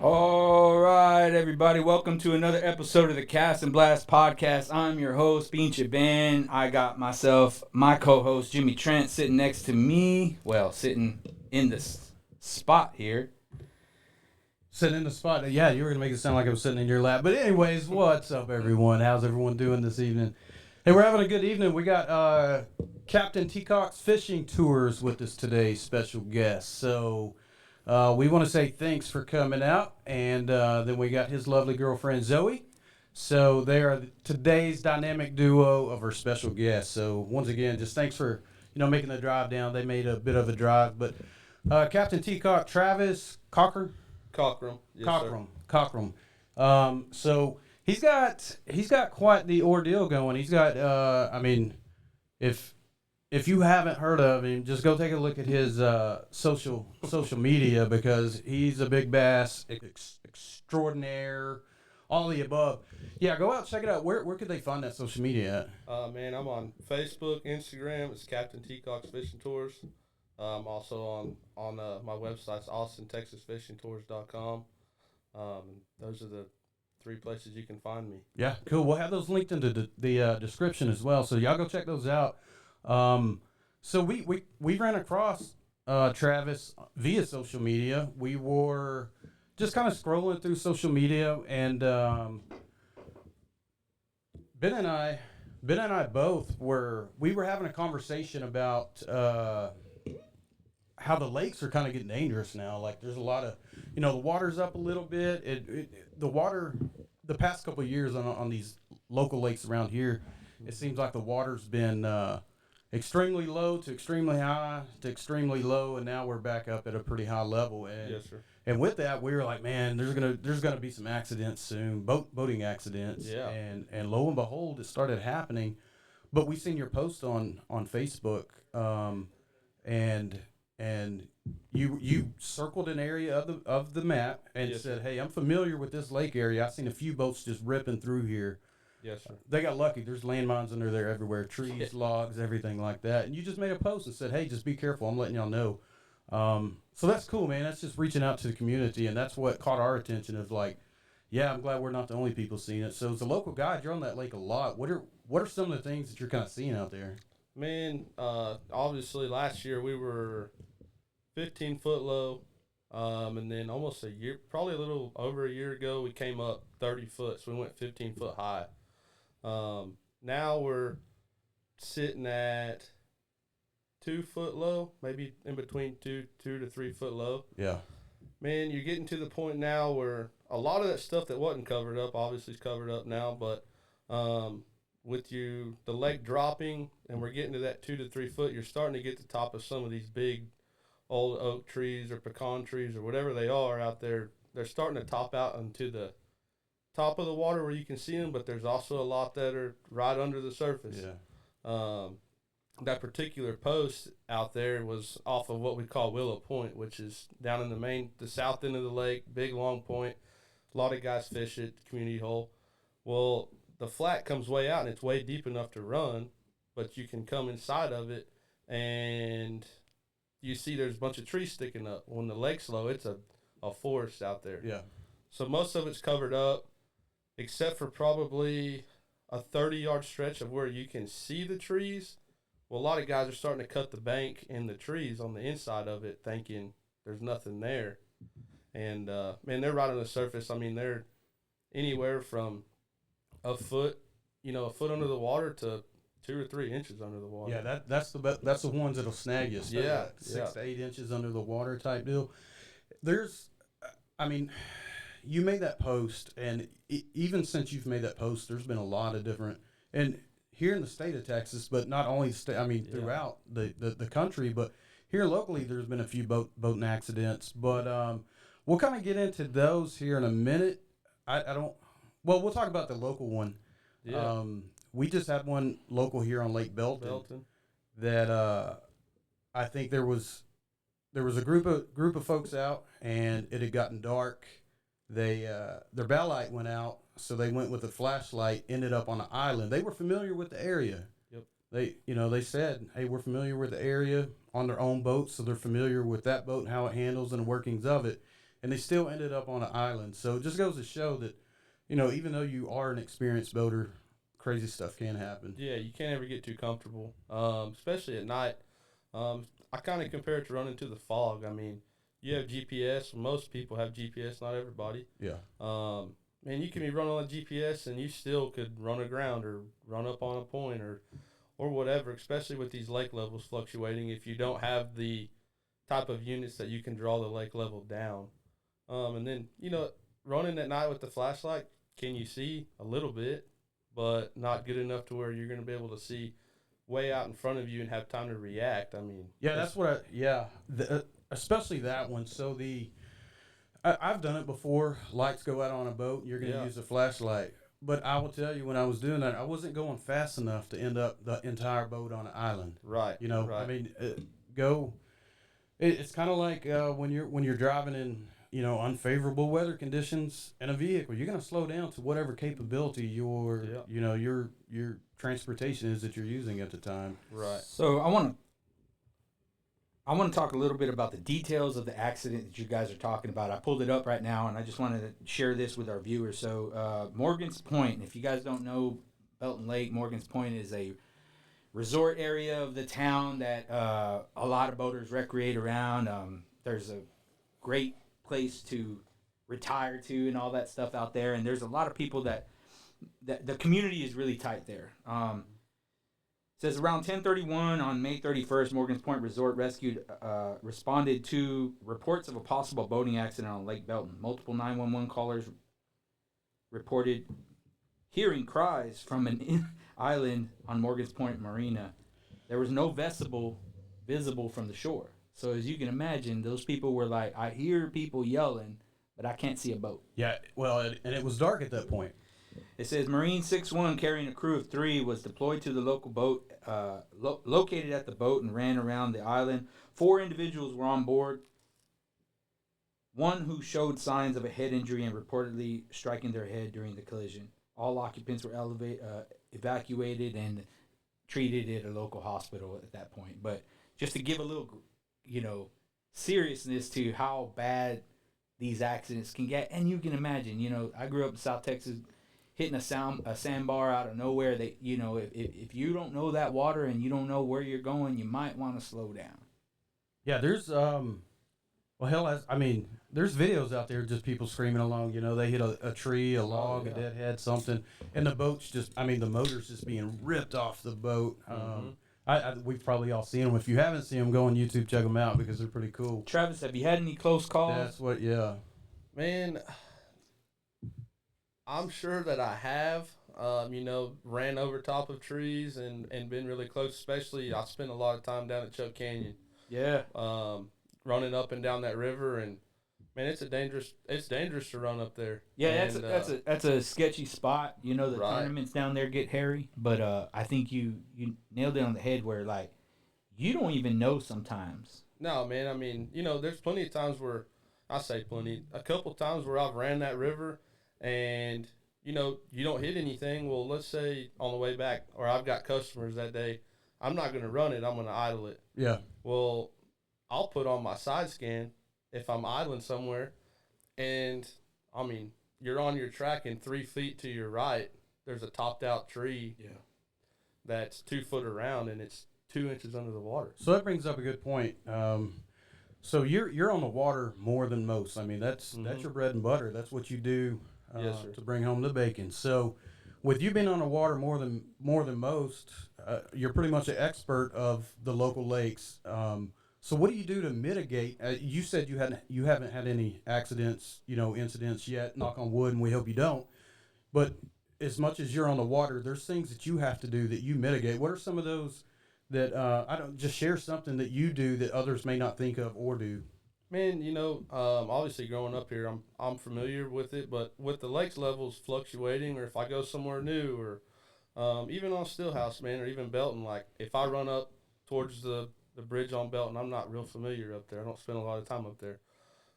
All right, everybody. Welcome to another episode of the Cast&Blast podcast. I'm your host, Beancha Ben. I got myself, my co-host, Jimmy Trent, sitting next to me. Well, sitting in this spot here. Sitting in the spot. Yeah, you were going to make it sound like I was sitting in your lap. But anyways, what's up, everyone? How's everyone doing this evening? Hey, we're having a good evening. We got Captain Teacock's Fishing Tours with us today, special guest. So we want to say thanks for coming out. And then we got his lovely girlfriend, Zoe. So they are today's dynamic duo of our special guests. So once again, just thanks for making the drive down. They made a bit of a drive. But Captain Teacock, Travis, Cockerham. Yes, Cockerham. So he's got quite the ordeal going. He's got if you haven't heard of him, just go take a look at his social media, because he's a big bass extraordinaire, all the above. Yeah, go out, check it out. Where could they find that social media at? Man, I'm on Facebook, Instagram. It's Captain Teacock's Fishing Tours. Also on my website's AustinTexasFishingTours.com. Those are the three places you can find me. Yeah, cool. We'll have those linked into the description as well, so y'all go check those out. So we ran across Travis via social media. We were just kind of scrolling through social media, and Ben and I both were having a conversation about how the lakes are kind of getting dangerous now. Like, there's a lot of, the water's up a little bit. The water, the past couple of years on these local lakes around here, it seems like the water's been extremely low to extremely high to extremely low, and now we're back up at a pretty high level. And yes, sir. And with that, we were like, man, there's gonna be some accidents soon, boating accidents. Yeah. And lo and behold, it started happening. But we seen your post on Facebook, and you circled an area of the map and yes, said, sir. hey, I'm familiar with this lake area. I've seen a few boats just ripping through here. Yes, sir. They got lucky. There's landmines under there everywhere, trees, logs, everything like that. And you just made a post and said, hey, just be careful. I'm letting y'all know. So that's cool, man. That's just reaching out to the community, and that's what caught our attention of like, yeah, I'm glad we're not the only people seeing it. So as a local guide, you're on that lake a lot. What are some of the things that you're kind of seeing out there? Man, obviously last year we were 15 foot low, and then almost a year, probably a little over a year ago, we came up 30 foot, so we went 15 foot high. Now we're sitting at 2 foot low, maybe in between two to 3 foot low. Yeah. Man, you're getting to the point now where a lot of that stuff that wasn't covered up obviously is covered up now, but with the lake dropping and we're getting to that 2 to 3 foot, you're starting to get the top of some of these big old oak trees or pecan trees or whatever they are out there. They're starting to top out into the top of the water where you can see them, but there's also a lot that are right under the surface. Yeah. That particular post out there was off of what we call Willow Point, which is down in the south end of the lake, big long point. A lot of guys fish it, community hole. Well, the flat comes way out and it's way deep enough to run, but you can come inside of it and you see there's a bunch of trees sticking up. When the lake's low, it's a forest out there. Yeah. So most of it's covered up, except for probably a 30-yard stretch of where you can see the trees. Well, a lot of guys are starting to cut the bank and the trees on the inside of it, thinking there's nothing there. And, man, they're right on the surface. I mean, they're anywhere from a foot under the water to 2 or 3 inches under the water. Yeah, that's the ones that'll snag you. So Yeah, 6 to 8 inches under the water type deal. You made that post, and even since you've made that post, there's been a lot of different, and here in the state of Texas, but not only throughout the country, but here locally, there's been a few boating accidents. But we'll kind of get into those here in a minute. We'll talk about the local one. Yeah. We just had one local here on Lake Belton. That I think there was a group of folks out, and it had gotten dark. Their bow light went out, so they went with a flashlight. Ended up on an island. They were familiar with the area. Yep. They said, hey, we're familiar with the area on their own boat, so they're familiar with that boat and how it handles and the workings of it. and they still ended up on an island. So it just goes to show that, you know, even though you are an experienced boater, crazy stuff can happen. Yeah, you can't ever get too comfortable, especially at night. I kind of compare it to running to the fog. I mean, you have GPS. Most people have GPS, not everybody. Yeah. Man, you can be running on GPS and you still could run aground or run up on a point or whatever, especially with these lake levels fluctuating if you don't have the type of units that you can draw the lake level down. And then, you know, running at night with the flashlight, can you see a little bit, but not good enough to where you're going to be able to see way out in front of you and have time to react. I mean, yeah, that's what especially that one. So I've done it before. Lights go out on a boat, and you're going to use a flashlight. But I will tell you, when I was doing that, I wasn't going fast enough to end up the entire boat on an island. Right. You know, right. I mean, it's kind of like when you're driving in, you know, unfavorable weather conditions in a vehicle. You're going to slow down to whatever capability your transportation is that you're using at the time. Right. So I want to talk a little bit about the details of the accident that you guys are talking about. I pulled it up right now, and I just wanted to share this with our viewers. So Morgan's Point, if you guys don't know Belton Lake, Morgan's Point is a resort area of the town that a lot of boaters recreate around. There's a great place to retire to and all that stuff out there, and there's a lot of people that the community is really tight there. Says around 10:31 on May 31st, Morgan's Point Resort responded to reports of a possible boating accident on Lake Belton. Multiple 911 callers reported hearing cries from an island on Morgan's Point Marina. There was no vessel visible from the shore. So as you can imagine, those people were like, I hear people yelling, but I can't see a boat. Yeah, well, and it was dark at that point. It says Marine 6-1 carrying a crew of 3 was deployed to the local boat, located at the boat and ran around the island. 4 individuals were on board. One who showed signs of a head injury and reportedly striking their head during the collision. All occupants were evacuated and treated at a local hospital at that point. But just to give a little, you know, seriousness to how bad these accidents can get. And you can imagine, you know, I grew up in South Texas, hitting a sandbar out of nowhere. That, you know, if you don't know that water and you don't know where you're going, you might want to slow down. Yeah, there's there's videos out there just people screaming along. You know, they hit a tree, a log, a dead head, something, and the boat's just, I mean, the motor's just being ripped off the boat. We've probably all seen them. If you haven't seen them, go on YouTube, check them out because they're pretty cool. Travis, have you had any close calls? That's what, yeah. Man, I'm sure that I have, you know, ran over top of trees and been really close. Especially, I spent a lot of time down at Chuck Canyon. Yeah. Running up and down that river, and man, it's dangerous to run up there. Yeah, and, that's a sketchy spot. You know, the Right. tournaments down there get hairy, but I think you nailed it on the head where, like, you don't even know sometimes. No, man, I mean, you know, there's plenty of times where, a couple times where I've ran that river and, you know, you don't hit anything. Well, let's say on the way back, or I've got customers that day, I'm not going to run it, I'm going to idle it. Yeah. Well, I'll put on my side scan if I'm idling somewhere, and, I mean, you're on your track and 3 feet to your right, there's a topped out tree that's 2 foot around, and it's 2 inches under the water. So that brings up a good point. So you're on the water more than most. I mean, that's your bread and butter. That's what you do Yes, sir. to bring home the bacon. So with you being on the water more than most, you're pretty much an expert of the local lakes. So what do you do to mitigate? You said you haven't had any accidents, you know, incidents yet. Knock on wood, and we hope you don't. But as much as you're on the water, there's things that you have to do that you mitigate. What are some of those that just share something that you do that others may not think of or do? Man, you know, obviously growing up here, I'm familiar with it, but with the lakes levels fluctuating, or if I go somewhere new, or even on Stillhouse, man, or even Belton, like if I run up towards the bridge on Belton, I'm not real familiar up there. I don't spend a lot of time up there.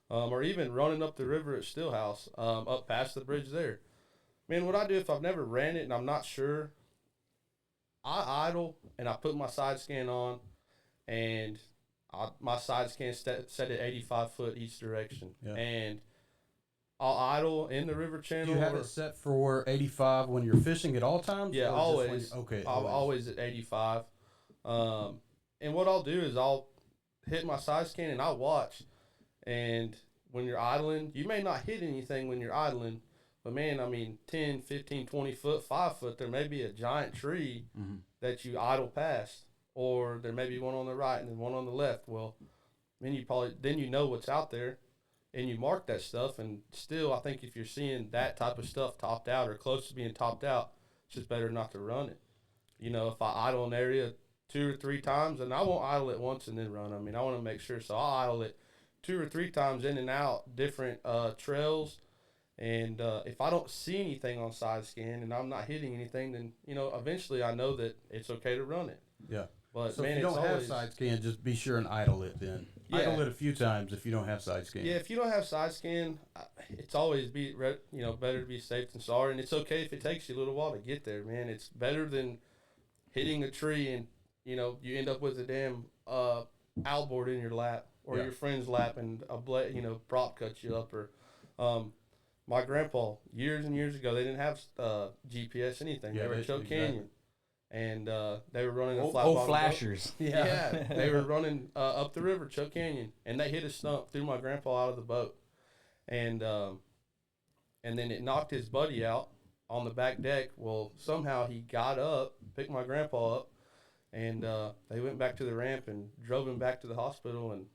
Or even running up the river at Stillhouse, up past the bridge there. Man, what I do if I've never ran it and I'm not sure, I idle and I put my side scan on, and my side scan set at 85 foot each direction, Yeah. and I'll idle in the river Do channel. you have it set for 85 when you're fishing at all times? Yeah, or always. Just when I'm always at 85. And what I'll do is I'll hit my side scan and I'll watch. And when you're idling, you may not hit anything when you're idling, but man, I mean, 10, 15, 20 foot, 5 foot, there may be a giant tree that you idle past, or there may be one on the right and then one on the left. Well, then you know what's out there, and you mark that stuff. And still, I think if you're seeing that type of stuff topped out or close to being topped out, it's just better not to run it. You know, if I idle an area 2 or 3 times, and I won't idle it once and then run. I mean, I want to make sure, so I'll idle it 2 or 3 times in and out different trails. And if I don't see anything on side scan and I'm not hitting anything, then, you know, eventually I know that it's okay to run it. Yeah. But So man, if you it's don't have always, side scan, just be sure and idle it then. Yeah. Idle it a few times if you don't have side scan. yeah, if you don't have side scan, it's always better to be safe than sorry. And it's okay if it takes you a little while to get there, man. It's better than hitting a tree and, you know, you end up with a damn outboard in your lap or Yeah. your friend's lap and a prop cuts you up. Or my grandpa, years and years ago, they didn't have GPS anything. Yeah, they were at Choke exactly. Canyon, and they were running a Old flat bottom boat. flashers. Yeah, they were running up the river, Choke Canyon, and they hit a stump, threw my grandpa out of the boat, and then it knocked his buddy out on the back deck. Well, somehow he got up, picked my grandpa up, and they went back to the ramp and drove him back to the hospital. And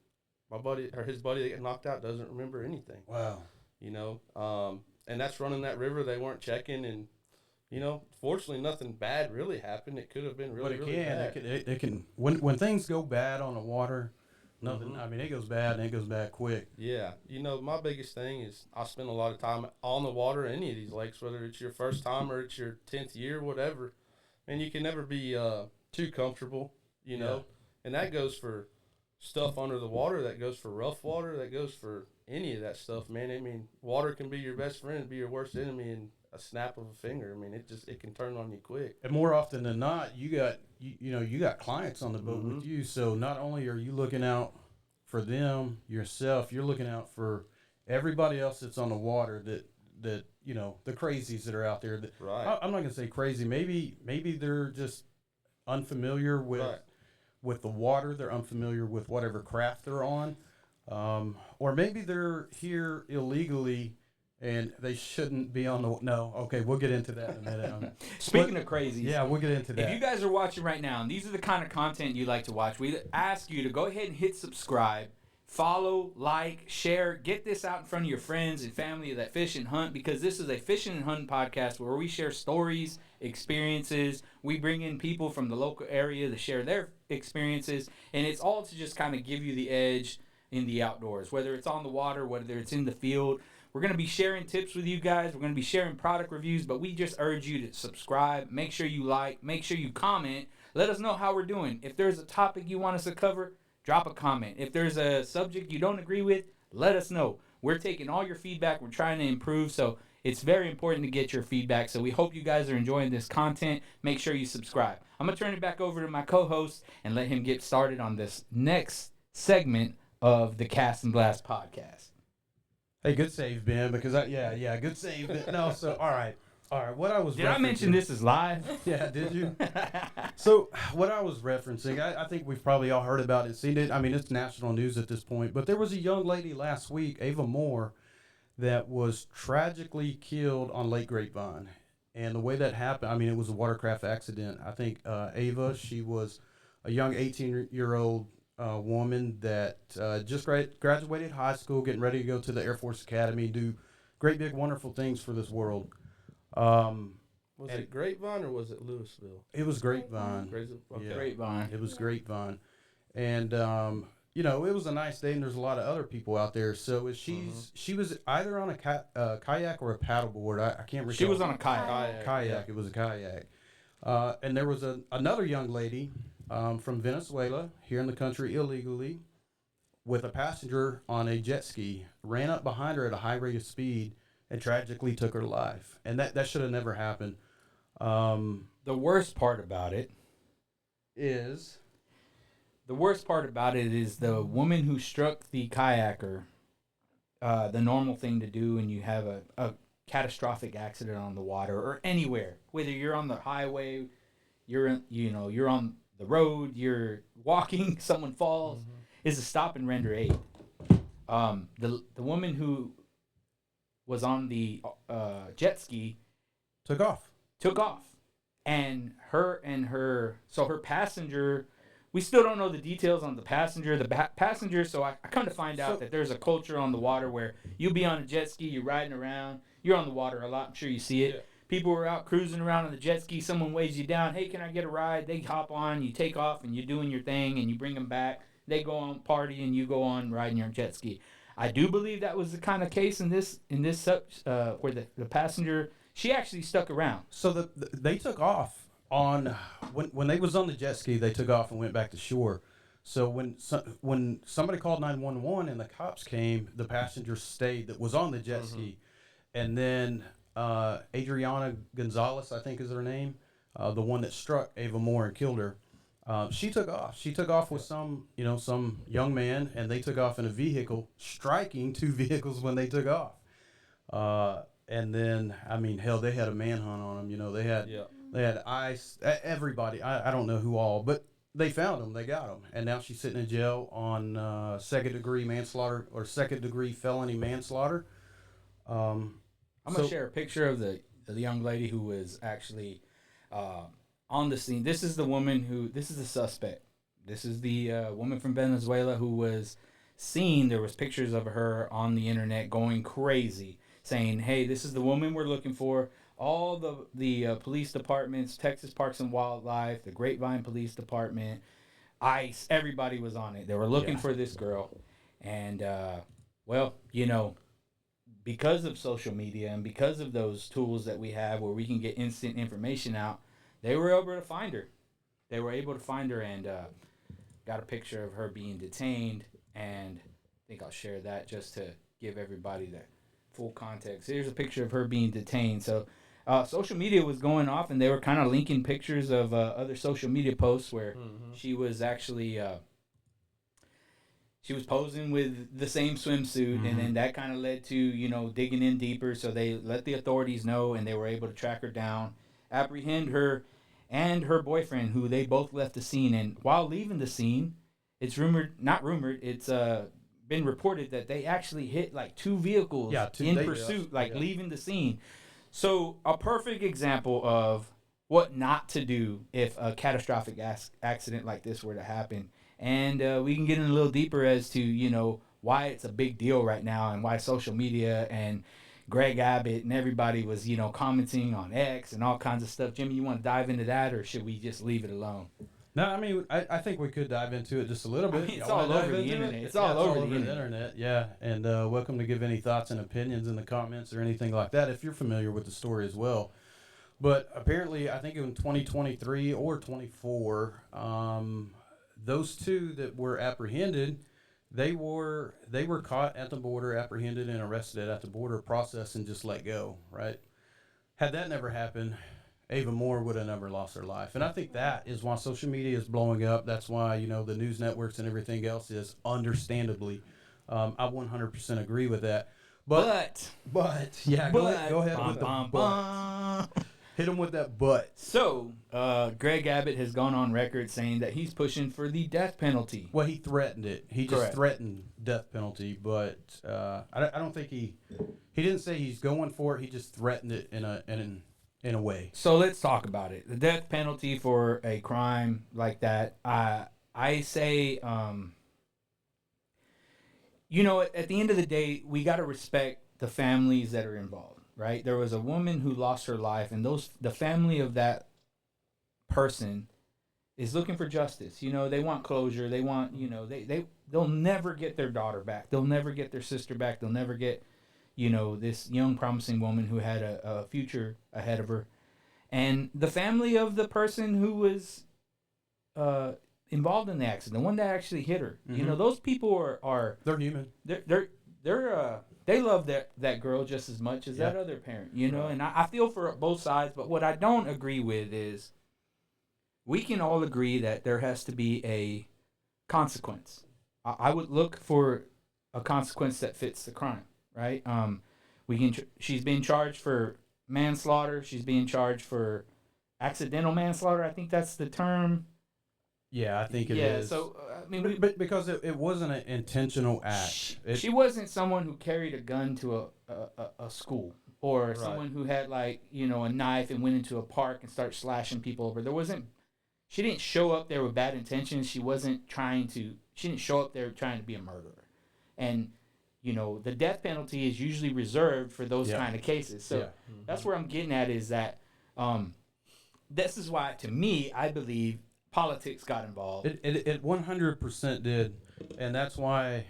his buddy that got knocked out doesn't remember anything. Wow. You know, and that's running that river. They weren't checking, and you know, fortunately, nothing bad really happened. It could have been really, really bad. It can when things go bad on the water, nothing. I mean, it goes bad and it goes bad quick. Yeah, you know, my biggest thing is I spend a lot of time on the water in any of these lakes, whether it's your first time or it's your 10th year, whatever. And you can never be too comfortable, you know. And that goes for stuff under the water, that goes for rough water, that goes for any of that stuff, man. I mean, water can be your best friend, be your worst enemy in a snap of a finger. I mean, it can turn on you quick. And more often than not, you got clients on the boat with you. So not only are you looking out for them yourself, you're looking out for everybody else that's on the water. That you know, the crazies that are out there. Right. I'm not gonna say crazy. Maybe they're just unfamiliar with the water. They're unfamiliar with whatever craft they're on, or maybe they're here illegally. And they shouldn't be on the... No, okay, we'll get into that in a minute. Speaking of crazy. Yeah, we'll get into that. If you guys are watching right now, and these are the kind of content you like to watch, we ask you to go ahead and hit subscribe, follow, like, share, get this out in front of your friends and family that fish and hunt, because this is a fishing and hunting podcast where we share stories, experiences. We bring in people from the local area to share their experiences, and it's all to just kind of give you the edge in the outdoors, whether it's on the water, whether it's in the field. We're going to be sharing tips with you guys. We're going to be sharing product reviews, but we just urge you to subscribe. Make sure you like. Make sure you comment. Let us know how we're doing. If there's a topic you want us to cover, drop a comment. If there's a subject you don't agree with, let us know. We're taking all your feedback. We're trying to improve, so it's very important to get your feedback. So we hope you guys are enjoying this content. Make sure you subscribe. I'm going to turn it back over to my co-host and let him get started on this next segment of the Cast and Blast podcast. Hey, good save, Ben, because good save, Ben. No, so, all right. What I was Did I mention this is live? Yeah, did you? So, what I was referencing, I think we've probably all heard about it, seen it. I mean, it's national news at this point, but there was a young lady last week, Ava Moore, that was tragically killed on Lake Grapevine. And the way that happened, I mean, it was a watercraft accident. I think Ava, she was a young 18-year-old woman that just graduated high school, getting ready to go to the Air Force Academy, do great, big, wonderful things for this world. Was it Grapevine or was it Louisville? It was Grapevine. Okay. Yeah. Grapevine. It was Grapevine. And, you know, it was a nice day, and there's a lot of other people out there. So she was either on a kayak or a paddleboard. I can't recall. She was on a kayak. Kayak. It was a kayak. And there was another young lady from Venezuela, here in the country illegally, with a passenger on a jet ski, ran up behind her at a high rate of speed, and tragically took her life. And that should have never happened. The worst part about it is the worst part about it is the woman who struck the kayaker. The normal thing to do when you have a catastrophic accident on the water or anywhere, whether you're on the highway, you're on the road, you're walking, someone falls, is to stop and render aid. The woman who was on the jet ski Took off. and her passenger, we still don't know the details on the passenger. Passenger, so I come to find out that there's a culture on the water where you'll be on a jet ski, you're riding around, you're on the water a lot, I'm sure you see it. Yeah. People are out cruising around on the jet ski, someone waves you down, hey, can I get a ride? They hop on, you take off, and you're doing your thing, and you bring them back. They go on party, and you go on riding your jet ski. I do believe that was the kind of case in this where the passenger, she actually stuck around. So they took off on when they was on the jet ski. They took off and went back to shore. So when somebody called 911 and the cops came, the passenger stayed that was on the jet ski, and then Adriana Gonzalez, I think is her name, the one that struck Ava Moore and killed her. She took off. She took off with some young man, and they took off in a vehicle, striking two vehicles when they took off. And then, I mean, hell, they had a manhunt on them. They had ICE, everybody. I don't know who all, but they found them. They got them, and now she's sitting in jail on second-degree manslaughter or second-degree felony manslaughter. I'm gonna share a picture of the young lady who was actually on the scene. This is the woman this is the suspect. This is the woman from Venezuela who was seen. There was pictures of her on the internet going crazy, saying, hey, this is the woman we're looking for. All the police departments, Texas Parks and Wildlife, the Grapevine Police Department, ICE, everybody was on it. They were looking for this girl. And, because of social media and because of those tools that we have where we can get instant information out, they were able to find her. And got a picture of her being detained. And I think I'll share that just to give everybody the full context. Here's a picture of her being detained. So social media was going off, and they were kind of linking pictures of other social media posts where she was actually she was posing with the same swimsuit, and then that kind of led to digging in deeper. So they let the authorities know, and they were able to track her down, apprehend her and her boyfriend, who they both left the scene. And while leaving the scene, it's been reported that they actually hit like two vehicles in pursuit, leaving the scene. So a perfect example of what not to do if a catastrophic accident like this were to happen. And we can get in a little deeper as to, why it's a big deal right now and why social media and Greg Abbott and everybody was, commenting on X and all kinds of stuff. Jimmy, you want to dive into that, or should we just leave it alone? No, I mean, I think we could dive into it just a little bit. It's all over the internet. It's all over the internet, yeah. And welcome to give any thoughts and opinions in the comments or anything like that if you're familiar with the story as well. But apparently, I think in 2023 or 24, those two that were apprehended, they were caught at the border, apprehended and arrested at the border, processed, and just let go, right? Had that never happened, Ava Moore would have never lost her life. And I think that is why social media is blowing up. That's why, the news networks and everything else is, understandably. I 100% agree with that. But go ahead with the but. Hit him with that but. So, Greg Abbott has gone on record saying that he's pushing for the death penalty. Well, he threatened it. He just threatened death penalty, but I don't think he didn't say he's going for it. He just threatened it in a way. So let's talk about it. The death penalty for a crime like that. I say, at the end of the day, we got to respect the families that are involved. Right, there was a woman who lost her life, and the family of that person is looking for justice. They want closure. They want, they'll never get their daughter back. They'll never get their sister back. They'll never get, this young promising woman who had a future ahead of her, and the family of the person who was involved in the accident, the one that actually hit her. Those people are they're human. They love that girl just as much as that other parent, and I feel for both sides. But what I don't agree with is we can all agree that there has to be a consequence. I would look for a consequence that fits the crime, right? She's being charged for manslaughter. She's being charged for accidental manslaughter. I think that's the term. Yeah, I think it is. So I mean, but because it wasn't an intentional act. She wasn't someone who carried a gun to a school, or someone who had like a knife and went into a park and started slashing people over. She didn't show up there with bad intentions. She didn't show up there trying to be a murderer, and the death penalty is usually reserved for those kind of cases. So that's where I'm getting at is that this is why, to me, I believe politics got involved. It 100% did, and that's why.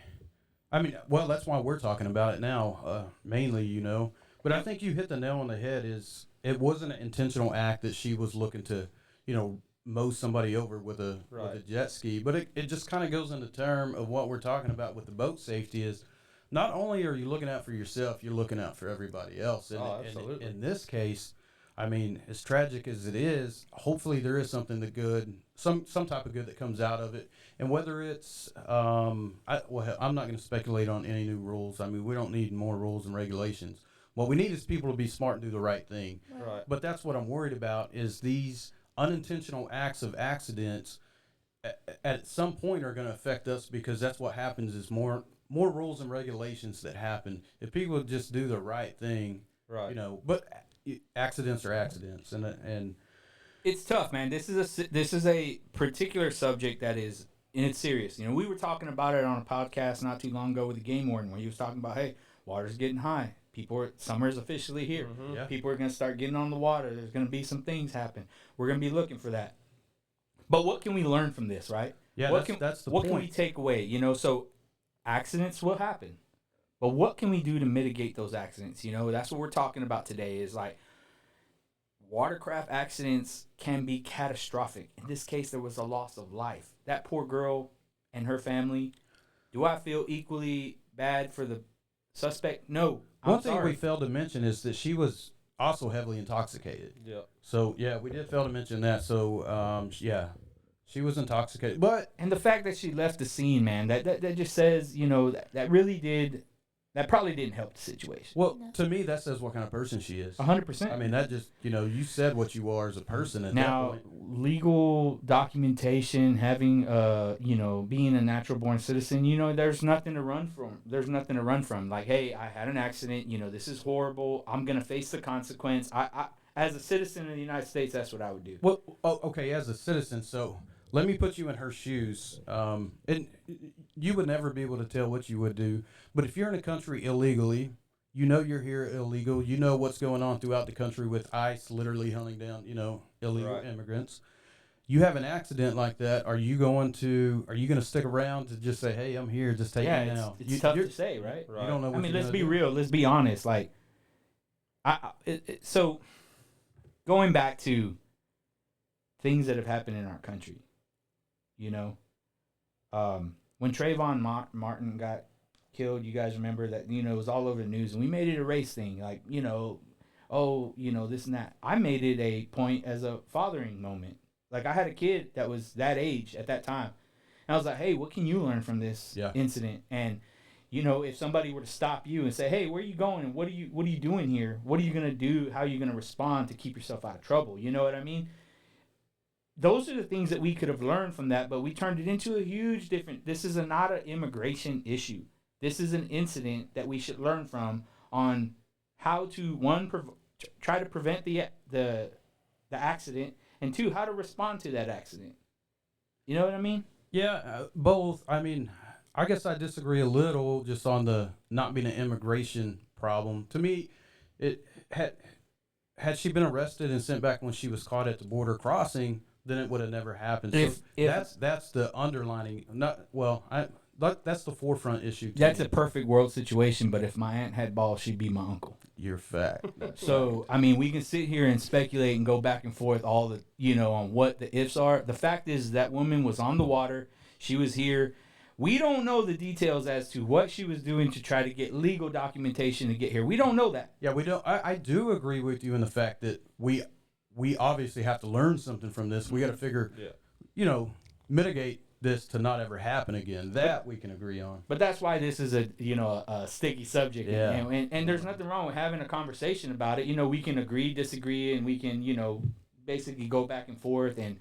I mean, well, that's why we're talking about it now, mainly, But I think you hit the nail on the head. It wasn't an intentional act that she was looking to, mow somebody over with a jet ski. But it just kind of goes into term of what we're talking about with the boat safety is not only are you looking out for yourself, you're looking out for everybody else. And, absolutely. In this case, I mean, as tragic as it is, hopefully there is something that good, some type of good that comes out of it. And whether it's, I'm not going to speculate on any new rules. I mean, we don't need more rules and regulations. What we need is people to be smart and do the right thing. Right. But that's what I'm worried about is these unintentional acts of accidents at some point are going to affect us because that's what happens is more rules and regulations that happen. If people just do the right thing, but accidents are accidents, and it's tough, man. This is a particular subject that is, and it's serious. We were talking about it on a podcast not too long ago with the game warden, where he was talking about, hey, water's getting high. Summer's officially here. Mm-hmm. Yeah. People are going to start getting on the water. There's going to be some things happen. We're going to be looking for that. But what can we learn from this, right? Yeah, that's the point. What can we take away? So accidents will happen. But what can we do to mitigate those accidents? That's what we're talking about today is like watercraft accidents can be catastrophic. In this case, there was a loss of life. That poor girl and her family. Do I feel equally bad for the suspect? No. One thing we failed to mention is that she was also heavily intoxicated. Yeah. So, we did fail to mention that. So, she was intoxicated. And the fact that she left the scene, man, that just says, that probably didn't help the situation. Well, to me, that says what kind of person she is. 100%. I mean, that just, you said what you are as a person at now, that point. Legal documentation, having, being a natural born citizen, there's nothing to run from. There's nothing to run from. Like, hey, I had an accident. This is horrible. I'm going to face the consequence. I as a citizen of the United States, that's what I would do. Well, okay, as a citizen, so let me put you in her shoes. And you would never be able to tell what you would do. But if you're in a country illegally, you're here illegal. You know what's going on throughout the country with ICE literally hunting down, illegal immigrants. You have an accident like that. Are you going to stick around to just say, hey, I'm here, just take me now? It's tough to say, right? You don't know what let's be real. Let's be honest. Like, so going back to things that have happened in our country, when Trayvon Martin got killed, you guys remember that, it was all over the news, and we made it a race thing, like, this and that. I made it a point as a fathering moment. Like, I had a kid that was that age at that time, and I was like, hey, what can you learn from this incident? And, if somebody were to stop you and say, hey, where are you going, and what are you doing here? What are you going to do? How are you going to respond to keep yourself out of trouble? You know what I mean? Those are the things that we could have learned from that, but we turned it into a huge different. This is not an immigration issue. This is an incident that we should learn from on how to try to prevent the accident, and two, how to respond to that accident. You know what I mean? Yeah, both. I mean, I guess I disagree a little just on the not being an immigration problem. To me, it had she been arrested and sent back when she was caught at the border crossing, then it would have never happened. That's the underlining. That's the forefront issue. That's a perfect world situation. But if my aunt had balls, she'd be my uncle. You're fact. So I mean, we can sit here and speculate and go back and forth all the on what the ifs are. The fact is that woman was on the water. She was here. We don't know the details as to what she was doing to try to get legal documentation to get here. We don't know that. Yeah, we don't. I do agree with you in the fact that we obviously have to learn something from this. We got to figure, mitigate this to not ever happen again. That we can agree on. But that's why this is a sticky subject. Yeah. And there's nothing wrong with having a conversation about it. You know, we can agree, disagree, and we can, basically go back and forth and,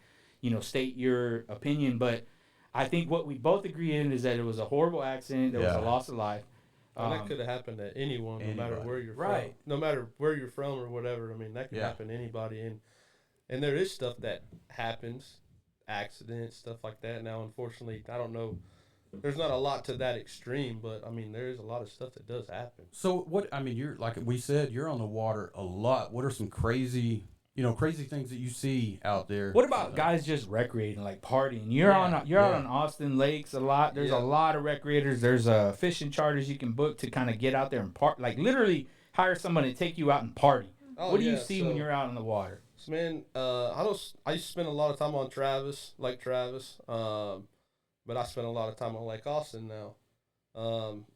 state your opinion. But I think what we both agree in is that it was a horrible accident. There was a loss of life. And that could have happened to anyone, no matter where you're from. Right. No matter where you're from or whatever. I mean, that could happen to anybody. And there is stuff that happens, accidents, stuff like that. Now, unfortunately, I don't know. There's not a lot to that extreme, but, I mean, there is a lot of stuff that does happen. So, you're, like we said, you're on the water a lot. What are some crazy things that you see out there? What about guys just recreating, like partying? You're out on Austin Lakes a lot. There's a lot of recreators. There's fishing charters you can book to kind of get out there and like literally hire somebody to take you out and party. What do you see when you're out on the water? So, man, I used to spend a lot of time on Lake Travis, but I spend a lot of time on Lake Austin now.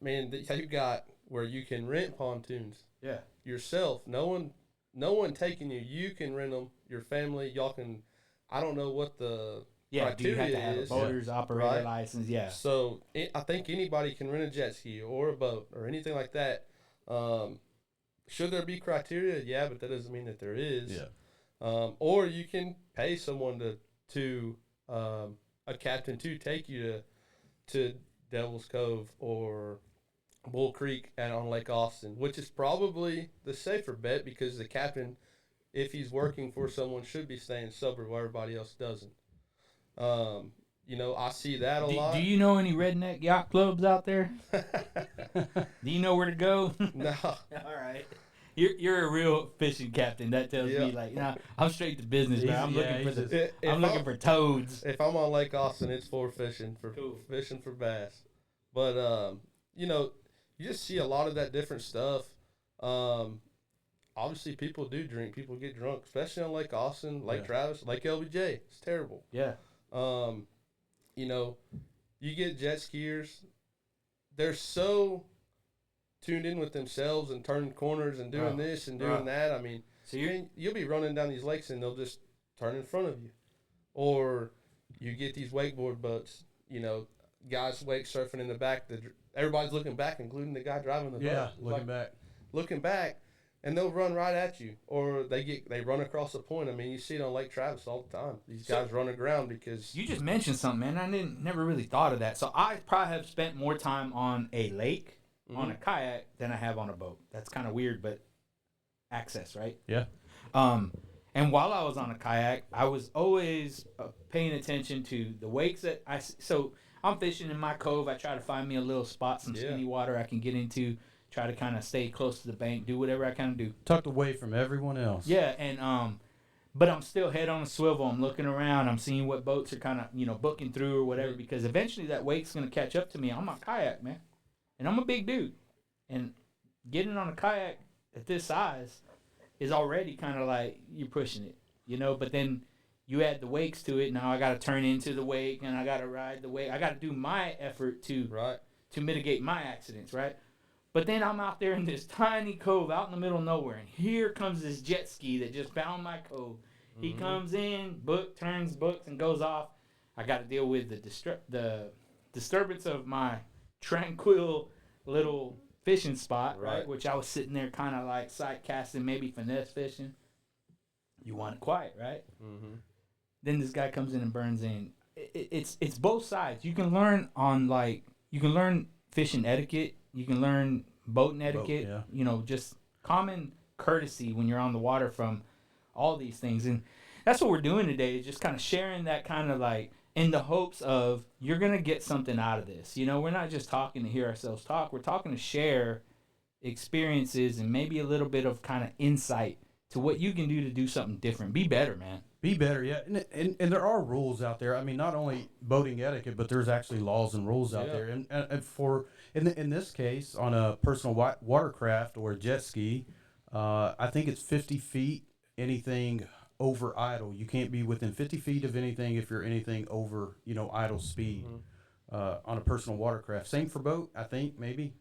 Man, you got where you can rent pontoons. Yeah. Yourself. No one taking you. You can rent them. Your family, y'all can. I don't know what the criteria do you have to have is. a boater's operator license? Yeah. So I think anybody can rent a jet ski or a boat or anything like that. Should there be criteria? Yeah, but that doesn't mean that there is. Yeah. Or you can pay someone to a captain to take you to Devil's Cove or Bull Creek on Lake Austin, which is probably the safer bet because the captain, if he's working for someone, should be staying sober while everybody else doesn't. I see that a lot. Do you know any redneck yacht clubs out there? Do you know where to go? No. All right. You're a real fishing captain. That tells me I'm straight to business, man. I'm looking for toads. If I'm on Lake Austin, it's for fishing for bass. But you just see a lot of that different stuff. Obviously, people do drink. People get drunk, especially on Lake Austin, Lake Travis, Lake LBJ. It's terrible. Yeah. You get jet skiers. They're so tuned in with themselves and turning corners and doing this and doing that. I mean, so you'll be running down these lakes and they'll just turn in front of you. Or you get these wakeboard boats, guys wake surfing in the back. Everybody's looking back, including the guy driving the boat. Yeah, looking back, and they'll run right at you, or they run across the point. I mean, you see it on Lake Travis all the time. These guys run aground because you just mentioned something, man. I never really thought of that. So I probably have spent more time on a lake on a kayak than I have on a boat. That's kind of weird, but access, right? Yeah. And while I was on a kayak, I was always paying attention to the wakes that so I'm fishing in my cove. I try to find me a little spot, some skinny water I can get into, try to kind of stay close to the bank, do whatever I kind of do. Tucked away from everyone else. Yeah, and but I'm still head on a swivel. I'm looking around. I'm seeing what boats are kind of, booking through or whatever, because eventually that wake's going to catch up to me on my kayak, man. And I'm a big dude. And getting on a kayak at this size is already kind of like you're pushing it, but then you add the wakes to it. Now I got to turn into the wake and I got to ride the wake. I got to do my effort to mitigate my accidents, right? But then I'm out there in this tiny cove out in the middle of nowhere, and here comes this jet ski that just found my cove. Mm-hmm. He comes in, turns, books, and goes off. I got to deal with the disturbance of my tranquil little fishing spot, right? Which I was sitting there kind of like sight casting, maybe finesse fishing. You want it quiet, right? Mm-hmm. Then this guy comes in and burns in. It's both sides. You can learn fishing etiquette. You can learn boating etiquette. Just common courtesy when you're on the water from all these things. And that's what we're doing today, is just kind of sharing that kind of like in the hopes of you're going to get something out of this. We're not just talking to hear ourselves talk. We're talking to share experiences and maybe a little bit of kind of insight to what you can do to do something different. Be better, man. Be better, yeah. And there are rules out there. I mean, not only boating etiquette, but there's actually laws and rules out there. And for in this case, on a personal watercraft or a jet ski, I think it's 50 feet, anything over idle. You can't be within 50 feet of anything if you're anything over, idle speed on a personal watercraft. Same for boat, I think, maybe.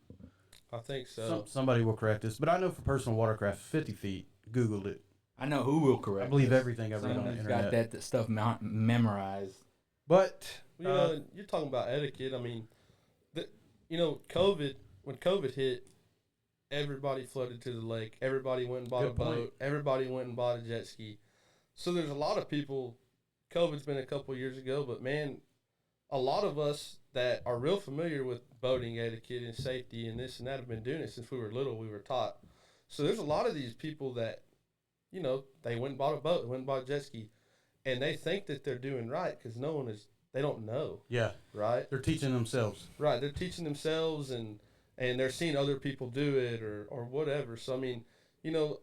I think so. Somebody will correct this, but I know for personal watercraft, 50 feet. Googled it. I know who will correct. I believe everything I read on the Somebody's internet. got that stuff memorized. But you're talking about etiquette. I mean, COVID, when COVID hit, everybody flooded to the lake. Everybody went and bought a boat. Everybody went and bought a jet ski. So there's a lot of people. COVID's been a couple years ago, but man, a lot of us that are real familiar with boating etiquette and safety and this and that have been doing it since we were little. We were taught. So there's a lot of these people that, they went and bought a boat, went and bought a jet ski, and they think that they're doing right because they don't know. Yeah. Right? They're teaching themselves. Right. They're teaching themselves and they're seeing other people do it or whatever. So, I mean,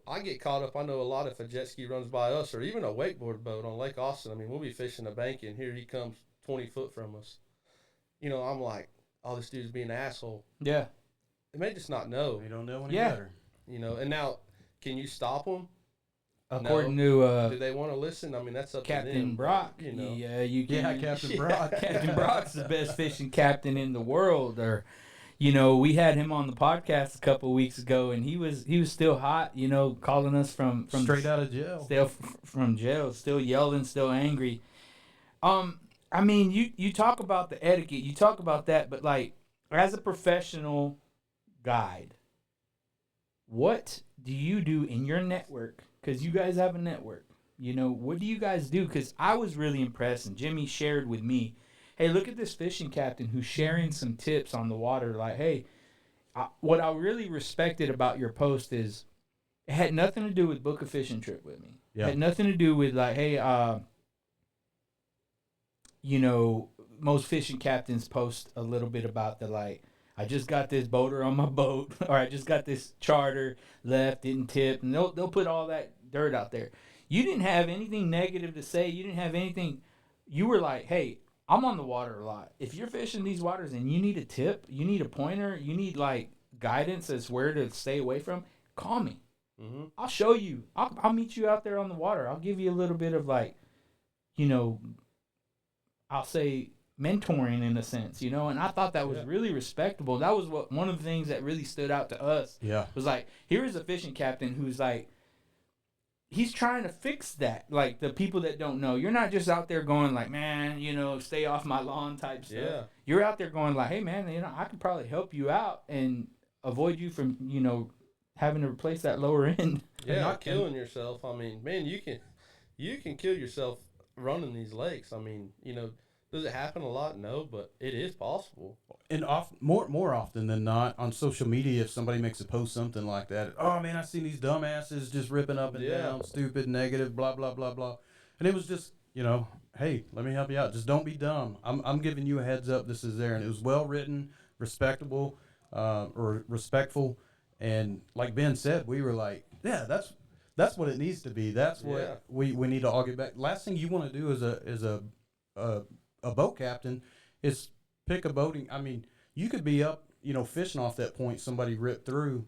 I get caught up. I know a lot if a jet ski runs by us or even a wakeboard boat on Lake Austin. I mean, we'll be fishing a bank and here he comes 20 foot from us. I'm like, oh, this dude's being an asshole. Yeah. They may just not know. They don't know any better. And now, can you stop them? According to do they want to listen? I mean, that's up Captain to them. Brock. Yeah, you can. Yeah, Captain Brock. Captain Brock's the best fishing captain in the world. Or, we had him on the podcast a couple of weeks ago, and he was still hot. Calling us from straight out of jail. Still from jail, still yelling, still angry. I mean, you talk about the etiquette, you talk about that, but like as a professional guide, what do you do in your network? Because you guys have a network. What do you guys do? Because I was really impressed, and Jimmy shared with me, hey, look at this fishing captain who's sharing some tips on the water. Like, hey, what I really respected about your post is it had nothing to do with book a fishing trip with me. Yeah. It had nothing to do with like, hey, most fishing captains post a little bit about the like, I just got this boater on my boat, or I just got this charter, left, didn't tip, and they'll put all that dirt out there. You didn't have anything negative to say. You didn't have anything. You were like, hey, I'm on the water a lot. If you're fishing these waters and you need a tip, you need a pointer, you need like guidance as where to stay away from, call me. Mm-hmm. I'll show you. I'll meet you out there on the water. I'll give you a little bit of like, I'll say mentoring in a sense, and I thought that was really respectable. That was one of the things that really stood out to us. Yeah. Was like, here is a fishing captain who's like, he's trying to fix that. Like the people that don't know, you're not just out there going like, man, stay off my lawn type stuff. Yeah. You're out there going like, hey man, I could probably help you out and avoid you from, having to replace that lower end. Yeah, not killing yourself. I mean, man, you can kill yourself running these lakes. I mean, does it happen a lot? No, but it is possible. And more often than not, on social media, if somebody makes a post something like that, oh man, I seen these dumbasses just ripping up and down, stupid, negative, blah blah blah blah, and it was just, hey, let me help you out. Just don't be dumb. I'm giving you a heads up. This is there, and it was well written, respectable, or respectful, and like Ben said, we were like, yeah, that's what it needs to be. That's what we need to all get back. Last thing you want to do as a boat captain is pick a boating. I mean, you could be up, fishing off that point, somebody ripped through,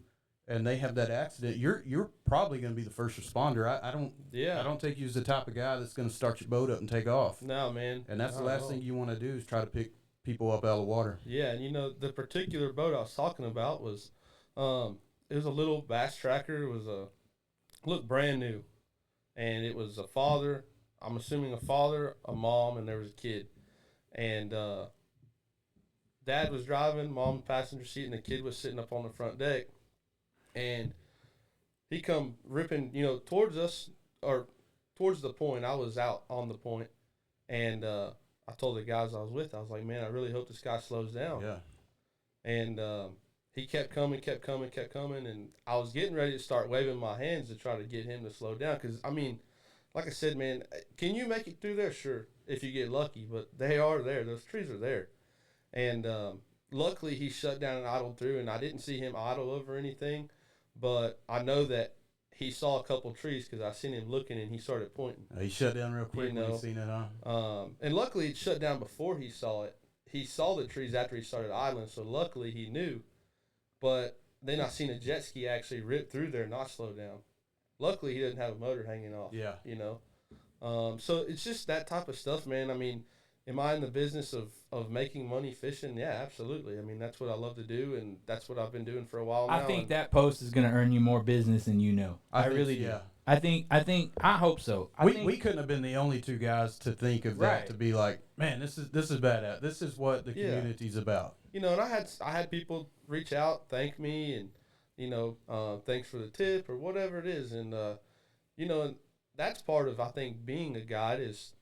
and they have that accident. You're probably going to be the first responder. I don't take you as the type of guy that's going to start your boat up and take off. No, man. And that's the last thing you want to do is try to pick people up out of the water. Yeah, and the particular boat I was talking about was, it was a little bass tracker. It was looked brand new, and it was a father. I'm assuming a father, a mom, and there was a kid. And dad was driving, mom passenger seat, and the kid was sitting up on the front deck. And he come ripping, towards us, or towards the point. I was out on the point. And I told the guys I was with, I was like, man, I really hope this guy slows down. Yeah. And he kept coming, and I was getting ready to start waving my hands to try to get him to slow down. Because, I mean, like I said, man, can you make it through there? Sure, if you get lucky. But they are there. Those trees are there. And luckily, he shut down and idled through, and I didn't see him idle over anything. But I know that he saw a couple trees because I seen him looking, and he started pointing. He shut down real quick when he seen it, huh? And luckily, it shut down before he saw it. He saw the trees after he started idling, so luckily he knew. But then I seen a jet ski actually rip through there and not slow down. Luckily, he doesn't have a motor hanging off. Yeah. So it's just that type of stuff, man. I mean, am I in the business of making money fishing? Yeah, absolutely. I mean, that's what I love to do, and that's what I've been doing for a while now. I think that post is going to earn you more business than you know. I really do. I hope so. We couldn't have been the only two guys to think of that, Right. to be like, man, this is badass. This is what the community's about. And I had people reach out, thank me, and thanks for the tip or whatever it is, and and that's part of, I think, being a guide is,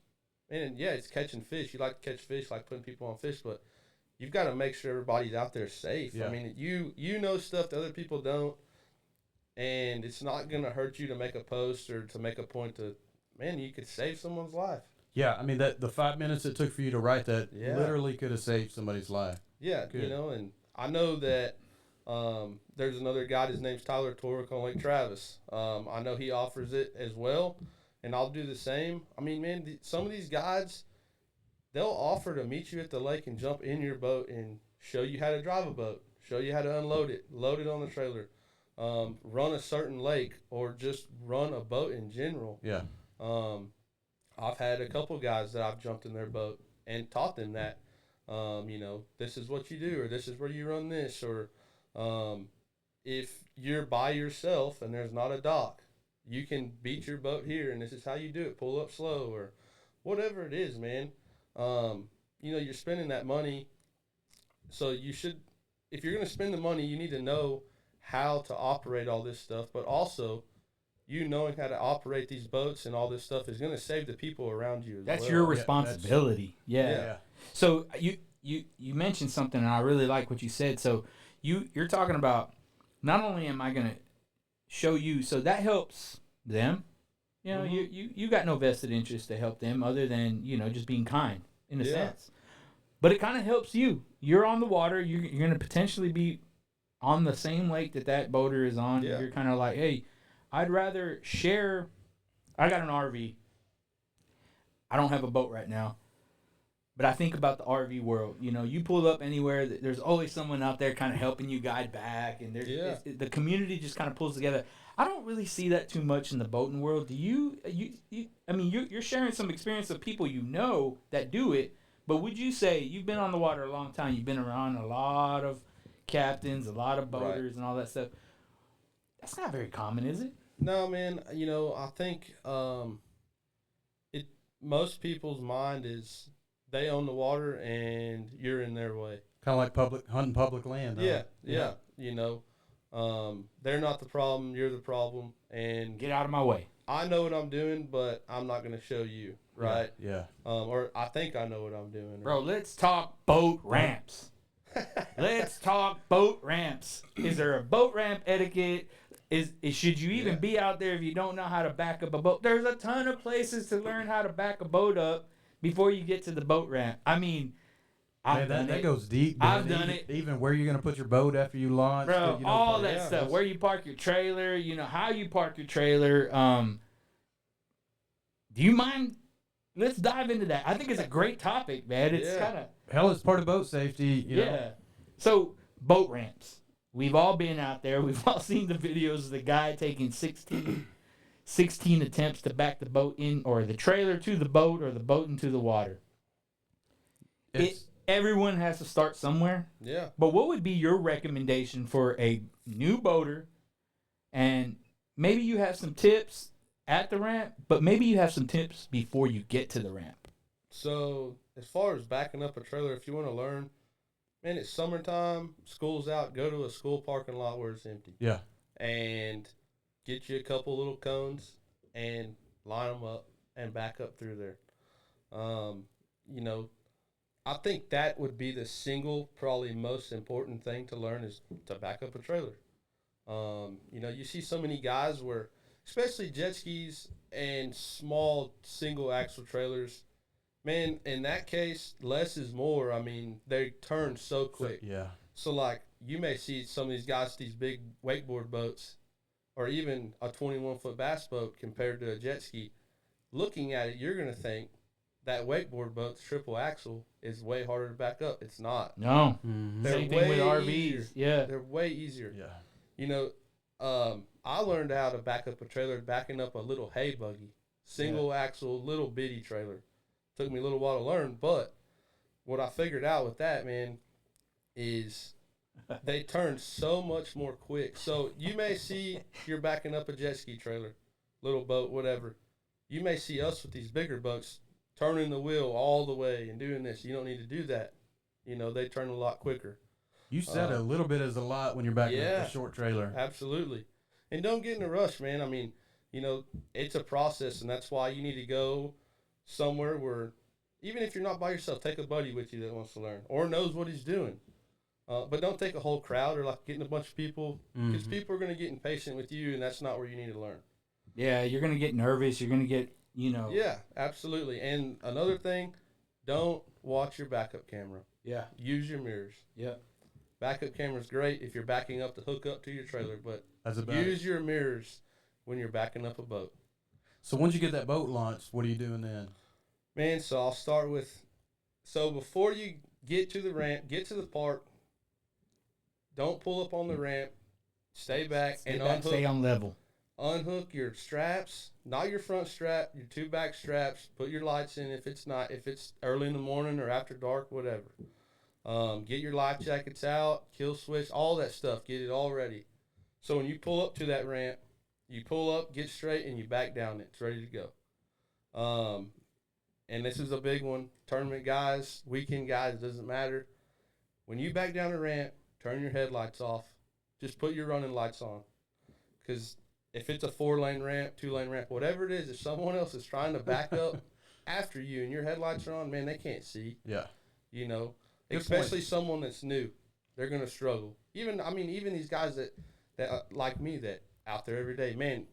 and yeah, it's catching fish. You like to catch fish, like putting people on fish, but you've got to make sure everybody's out there safe. Yeah. I mean, you know stuff that other people don't, and it's not gonna hurt you to make a post or to make a point to, man, you could save someone's life. Yeah, I mean the 5 minutes it took for you to write that literally could have saved somebody's life. Yeah, Good. and I know that there's another guy, his name's Tyler Torek on Lake Travis. I know he offers it as well, and I'll do the same. I mean, man, some of these guides, they'll offer to meet you at the lake and jump in your boat and show you how to drive a boat, show you how to unload it, load it on the trailer, run a certain lake, or just run a boat in general. Yeah. I've had a couple guys that I've jumped in their boat and taught them that, this is what you do, or this is where you run this, or if you're by yourself and there's not a dock, you can beat your boat here, and this is how you do it. Pull up slow, or whatever it is, man. You're spending that money, so you should, if you're going to spend the money, you need to know how to operate all this stuff, but also you knowing how to operate these boats and all this stuff is going to save the people around you as That's well. your responsibility. Yeah. So you mentioned something, and I really like what you said. So you're talking about, not only am I going to show you, so that helps them. You got no vested interest to help them other than, just being kind in a sense. But it kind of helps you. You're on the water. You're going to potentially be on the same lake that boater is on. Yeah. You're kind of like, hey, I'd rather share. I got an RV. I don't have a boat right now. But I think about the RV world. You pull up anywhere, there's always someone out there kind of helping you guide back, and the community just kind of pulls together. I don't really see that too much in the boating world. Do you? I mean, you're sharing some experience of people that do it. But would you say you've been on the water a long time? You've been around a lot of captains, a lot of boaters, and all that stuff. That's not very common, is it? No, man. I think most people's mind is they own the water and you're in their way. Kind of like hunting public land. Yeah. They're not the problem. You're the problem. And Get out of my way. I know what I'm doing, but I'm not going to show you, right? Yeah. Or I think I know what I'm doing. Right? Bro, let's talk boat ramps. Let's talk boat ramps. Is there a boat ramp etiquette? Should you even be out there if you don't know how to back up a boat? There's a ton of places to learn how to back a boat up before you get to the boat ramp. I mean, that goes deep. I've done it. Even where you're going to put your boat after you launch. Bro, all that stuff. Where you park your trailer, how you park your trailer. Do you mind? Let's dive into that. I think it's a great topic, man. It's kind of... Hell, it's part of boat safety, you know. So, boat ramps. We've all been out there. We've all seen the videos of the guy taking 16 attempts to back the boat in, or the trailer to the boat, or the boat into the water. Everyone has to start somewhere. Yeah. But what would be your recommendation for a new boater? And maybe you have some tips at the ramp, but maybe you have some tips before you get to the ramp. So, as far as backing up a trailer, if you want to learn, man, it's summertime, school's out, go to a school parking lot where it's empty. Yeah. And get you a couple little cones and line them up and back up through there. I think that would be the single, probably most important thing to learn is to back up a trailer. You see so many guys where, especially jet skis and small single axle trailers, man, in that case, less is more. I mean, they turn so quick. So, like, you may see some of these guys, these big wakeboard boats, or even a 21-foot bass boat compared to a jet ski. Looking at it, you're going to think that wakeboard boat's triple axle is way harder to back up. It's not. No. Mm-hmm. They're Same thing with RVs. Easier. Yeah. They're way easier. Yeah. I learned how to back up a trailer backing up a little hay buggy. Single axle, little bitty trailer. Took me a little while to learn, but what I figured out with that, man, is they turn so much more quick. So you may see you're backing up a jet ski trailer. little boat, whatever. You may see us with these bigger boats turning the wheel all the way and doing this. You don't need to do that. You know, they turn a lot quicker. You said a little bit is a lot when you're back in a short trailer. Absolutely. And don't get in a rush, man. I mean, you know, it's a process, and that's why you need to go somewhere where, even if you're not by yourself, take a buddy with you that wants to learn or knows what he's doing. But don't take a whole crowd or like getting a bunch of people, because people are going to get impatient with you, and that's not where you need to learn. Yeah, you're going to get nervous. You're going to get, you know. Yeah, absolutely. And another thing, don't watch your backup camera. Yeah. Use your mirrors. Yeah. Backup camera's great if you're backing up to hook up to your trailer, but That's use your mirrors when you're backing up a boat. So once you get that boat launched, what are you doing then? Man, so I'll start with, so before you get to the ramp, get to the park, don't pull up on the ramp, stay back and unhook. Stay on level. Unhook your straps, not your front strap, your two back straps. Put your lights in if it's early in the morning or after dark, whatever. Get your life jackets out, kill switch, all that stuff. Get it all ready. So when you pull up to that ramp, you pull up, get straight, and you back down it. It's ready to go. And this is a big one. Tournament guys, weekend guys, doesn't matter. When you back down the ramp, turn your headlights off. Just put your running lights on. Because if it's a 4-lane ramp, 2-lane ramp, whatever it is, if someone else is trying to back up after you and your headlights are on, man, they can't see. Yeah. You know, Good especially point. someone that's new. They're going to struggle. Even these guys that like me, that out there every day, man,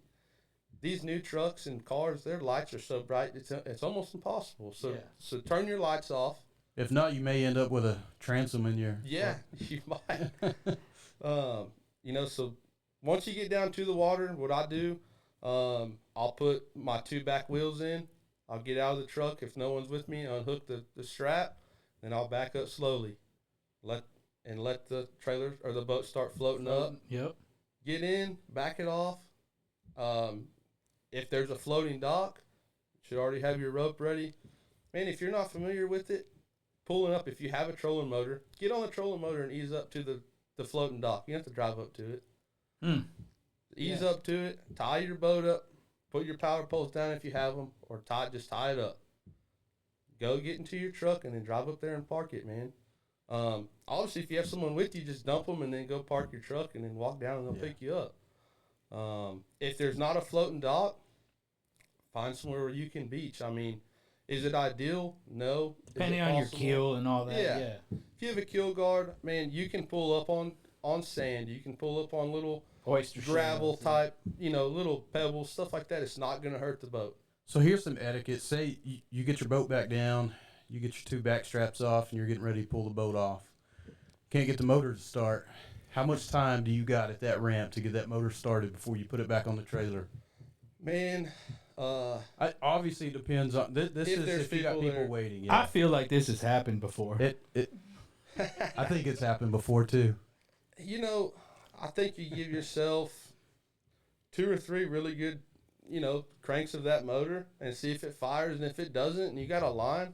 these new trucks and cars, their lights are so bright, it's almost impossible. So turn your lights off. If not, you may end up with a transom in your... Yeah, you might. You know, so once you get down to the water, what I do, I'll put my two back wheels in. I'll get out of the truck if no one's with me, unhook the strap, then I'll back up slowly. Let the trailer or the boat start floating up. Yep. Get in, back it off. If there's a floating dock, you should already have your rope ready. Man, if you're not familiar with it, pulling up, if you have a trolling motor, get on the trolling motor and ease up to the floating dock. You don't have to drive up to it. Ease up to it, tie your boat up, put your power poles down if you have them, or just tie it up. Go get into your truck and then drive up there and park it, man. Obviously, if you have someone with you, just dump them and then go park your truck and then walk down and they'll pick you up. If there's not a floating dock, find somewhere where you can beach. I mean, is it ideal? No. Depending on your keel and all that. Yeah. If you have a keel guard, man, you can pull up on sand. You can pull up on little oyster gravel shells, type, little pebbles, stuff like that. It's not going to hurt the boat. So here's some etiquette. Say you get your boat back down, you get your two back straps off, and you're getting ready to pull the boat off. Can't get the motor to start. How much time do you got at that ramp to get that motor started before you put it back on the trailer? Man, obviously it depends on this. If you got people there. waiting. Yeah. I feel like this has happened before. I think it's happened before too. I think you give yourself 2 or 3 really good, cranks of that motor and see if it fires. And if it doesn't and you got a line,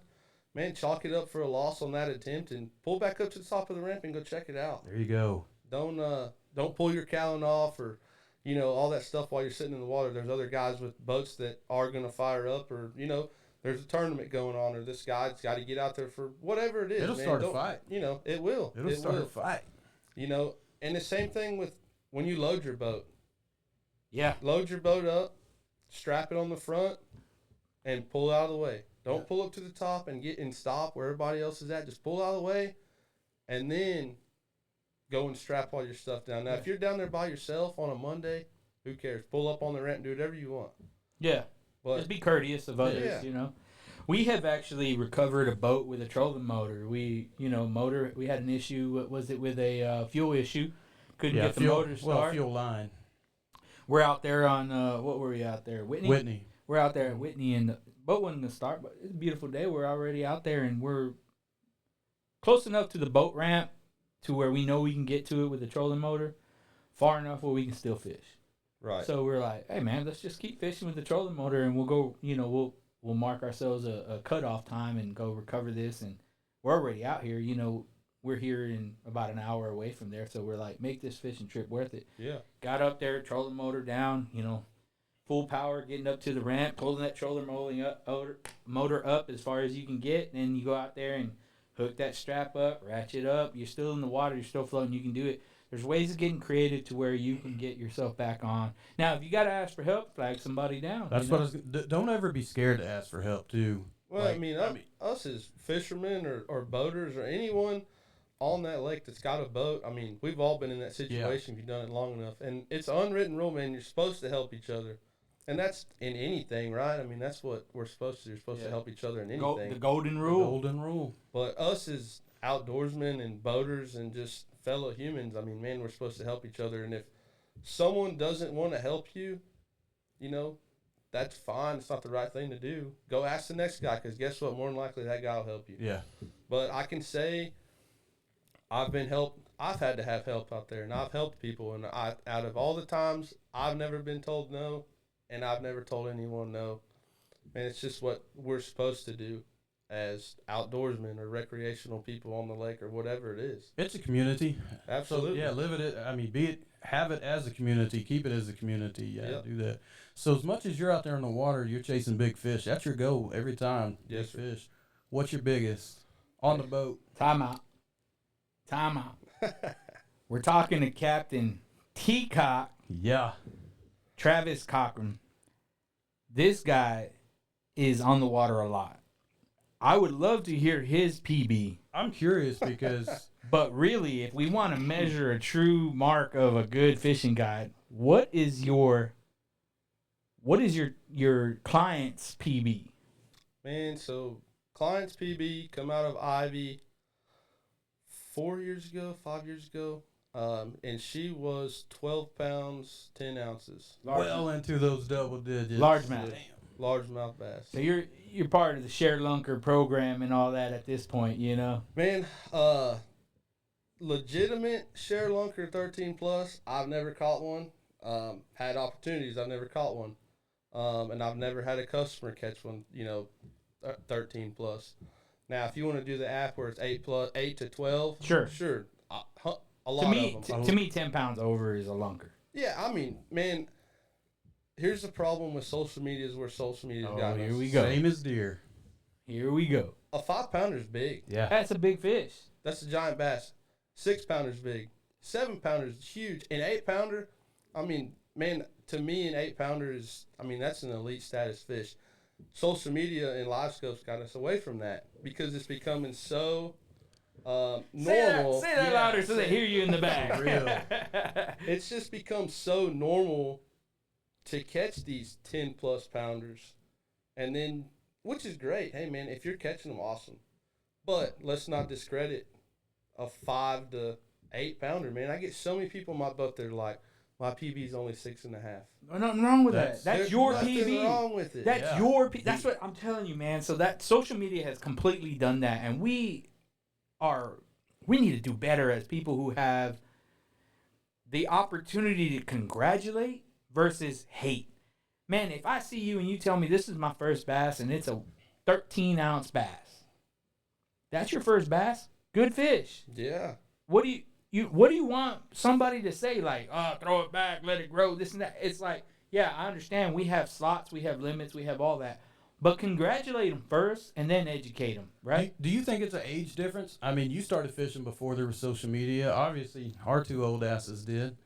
man, chalk it up for a loss on that attempt and pull back up to the top of the ramp and go check it out. There you go. Don't pull your cowling off or, all that stuff while you're sitting in the water. There's other guys with boats that are going to fire up or, there's a tournament going on or this guy's got to get out there for whatever it is. It'll start a fight. It will. It'll start a fight. And the same thing with when you load your boat. Yeah. Load your boat up, strap it on the front, and pull out of the way. Don't pull up to the top and stop where everybody else is at. Just pull out of the way, and then go and strap all your stuff down. Now, if you're down there by yourself on a Monday, who cares? Pull up on the ramp and do whatever you want. Yeah. But just be courteous of others, We have actually recovered a boat with a trolling motor. We had an issue. What was it with a fuel issue? Couldn't get the motor to start. Well, fuel line. We're out there on, what were we out there? Whitney. We're out there at Whitney, and the boat wasn't going to start, but it's a beautiful day. We're already out there, and we're close enough to the boat ramp to where we know we can get to it with the trolling motor, far enough where we can still fish. Right. So we're like, hey, man, let's just keep fishing with the trolling motor, and we'll go, we'll mark ourselves a cutoff time and go recover this, and we're already out here, we're here in about an hour away from there, so we're like, make this fishing trip worth it. Yeah. Got up there, trolling motor down, full power, getting up to the ramp, pulling that trolling motor up as far as you can get, and then you go out there and hook that strap up, ratchet up. You're still in the water, you're still floating, you can do it. There's ways of getting creative to where you can get yourself back on. Now, if you got to ask for help, flag somebody down. That's what I was. Don't ever be scared to ask for help, too. Well, us as fishermen or boaters or anyone on that lake that's got a boat, I mean, we've all been in that situation if you've done it long enough. And it's an unwritten rule, man. You're supposed to help each other. And that's in anything, right? I mean, that's what we're supposed to do. We're supposed to help each other in anything. The golden rule. The golden rule. But us as outdoorsmen and boaters and just fellow humans, I mean, man, we're supposed to help each other. And if someone doesn't want to help you, you know, that's fine. It's not the right thing to do. Go ask the next guy, because guess what? More than likely, that guy will help you. Yeah. But I can say I've been helped. I've had to have help out there, and I've helped people. And out of all the times, I've never been told no, and I've never told anyone no. And it's just what we're supposed to do as outdoorsmen or recreational people on the lake or whatever it is. It's a community. Absolutely. So, yeah, live it. I mean, have it as a community. Keep it as a community. Yeah, Yep. do that. So as much as you're out there in the water, you're chasing big fish. That's your goal every time. Yes, Big fish. What's your biggest on the boat? Time out. We're talking to Captain Teacock, Yeah. Travis Cockerham. This guy is on the water a lot. I would love to hear his PB. I'm curious because But really, if we want to measure a true mark of a good fishing guide, what is your client's PB? Man, so client's PB come out of Ivy 5 years ago, and she was 12 pounds, 10 ounces. well into those double digits. Largemouth. Largemouth bass. So you're part of the Share Lunker program and all that at this point, you know? Man, legitimate Share Lunker 13 plus, I've never caught one. Had opportunities, I've never caught one. And I've never had a customer catch one, 13 plus. Now, if you want to do the app where it's 8 to 12, Sure. A lot of them. To me, 10 pounds over is a lunker. Yeah, I mean, man, here's the problem with social media is where social media's got us. Here we go. Same as deer. Here we go. A 5-pounder is big. Yeah. That's a big fish. That's a giant bass. 6-pounder is big. 7-pounder is huge. An 8-pounder, I mean, man, to me, an 8-pounder is, that's an elite status fish. Social media and live scopes got us away from that because it's becoming so normal. Say that louder so they hear you in the back. Real. It's just become so normal to catch these 10 plus pounders, and then, which is great. Hey man, if you're catching them, awesome. But let's not discredit a 5 to 8 pounder, man. I get so many people in my boat that are like, my PB is only 6.5. Nothing wrong with that. That's your nothing PB. wrong with it. That's your PB. That's what I'm telling you, man. So that social media has completely done that, and we need to do better as people who have the opportunity to congratulate versus hate. Man, if I see you and you tell me this is my first bass and it's a 13-ounce bass, that's your first bass? Good fish. Yeah. What do you want somebody to say, like, throw it back, let it grow, this and that? It's like, yeah, I understand. We have slots, we have limits, we have all that. But congratulate them first and then educate them, right? Do you think it's an age difference? I mean, you started fishing before there was social media. Obviously, our two old asses did.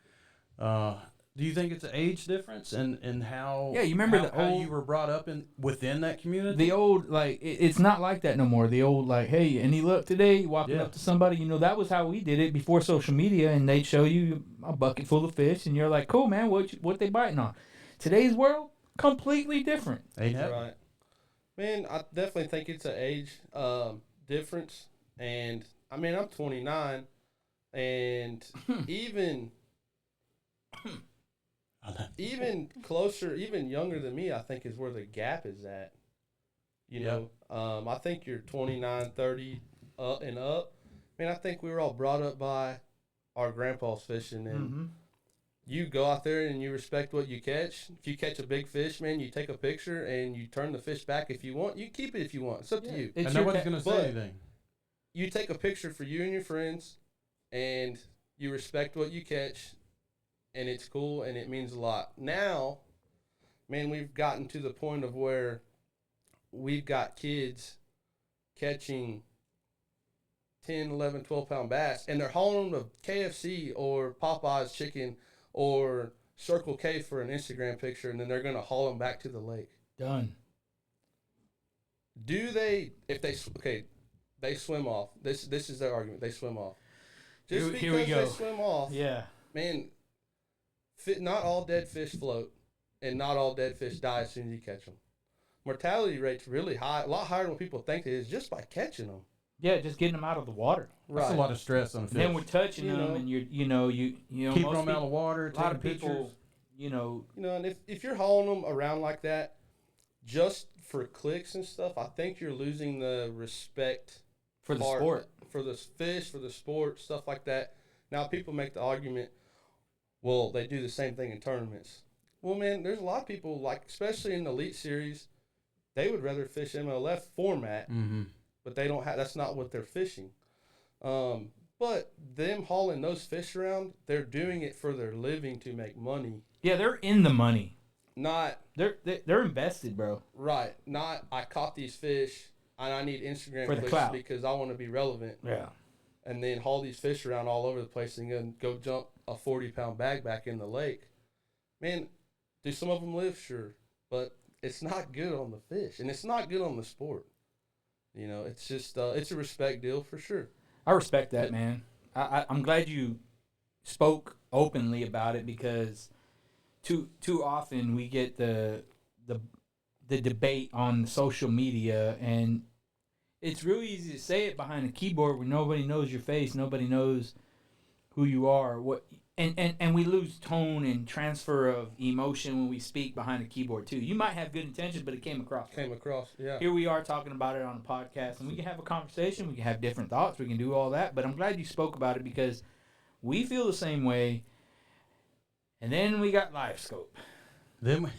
Do you think it's an age difference in how? Yeah, you remember how you were brought up within that community? The old, like, it's not like that no more. The old, like, hey, any luck today? Walking up to somebody, that was how we did it before social media, and they'd show you a bucket full of fish, and you're like, cool, man, what they biting on? Today's world, completely different. Right. Man, I definitely think it's an age difference, and I'm 29, and even closer, even younger than me, I think is where the gap is at. I think you're 29, 30 and up. Man, I think we were all brought up by our grandpas fishing, and you go out there and you respect what you catch. If you catch a big fish, man, you take a picture and you turn the fish back if you want. You keep it if you want. It's up to you. And nobody's going to say anything. You take a picture for you and your friends, and you respect what you catch, and it's cool, and it means a lot. Now, man, we've gotten to the point of where we've got kids catching 10, 11, 12-pound bass, and they're hauling them to KFC or Popeye's chicken or Circle K for an Instagram picture, and then they're going to haul them back to the lake. Done. Do they, if they, okay, they swim off. This is their argument. They swim off. Just Here we because go. they swim off, Yeah. man, not all dead fish float, and not all dead fish die as soon as you catch them. Mortality rate's really high, a lot higher than what people think it is, just by catching them. Yeah, just getting them out of the water. That's a lot of stress on a fish. Then we're touching You them, know. and you know keeping most them out people, of water. a lot of taking people, pictures. And if you're hauling them around like that, just for clicks and stuff, I think you're losing the respect for the part sport. for the fish, for the sport, stuff like that. Now people make the argument, well, they do the same thing in tournaments. Well, man, there's a lot of people, like especially in the Elite Series, they would rather fish MLF format, but they don't have. That's not what they're fishing. But them hauling those fish around, they're doing it for their living to make money. Yeah, they're in the money. Not They're invested, bro. right. Not I caught these fish and I need Instagram For the clicks clout. because I want to be relevant. Yeah. And then haul these fish around all over the place and then go jump a 40-pound bag back in the lake. Man, do some of them live? Sure. But it's not good on the fish. And it's not good on the sport. You know, it's just, it's a respect deal for sure. I respect that, man. I'm glad you spoke openly about it because too often we get the debate on social media, and it's really easy to say it behind a keyboard where nobody knows your face, nobody knows who you are, and we lose tone and transfer of emotion when we speak behind a keyboard too. You might have good intentions, but it came across. Yeah. Here we are talking about it on a podcast, and we can have a conversation. We can have different thoughts. We can do all that. But I'm glad you spoke about it because we feel the same way. And then we got live scope. Then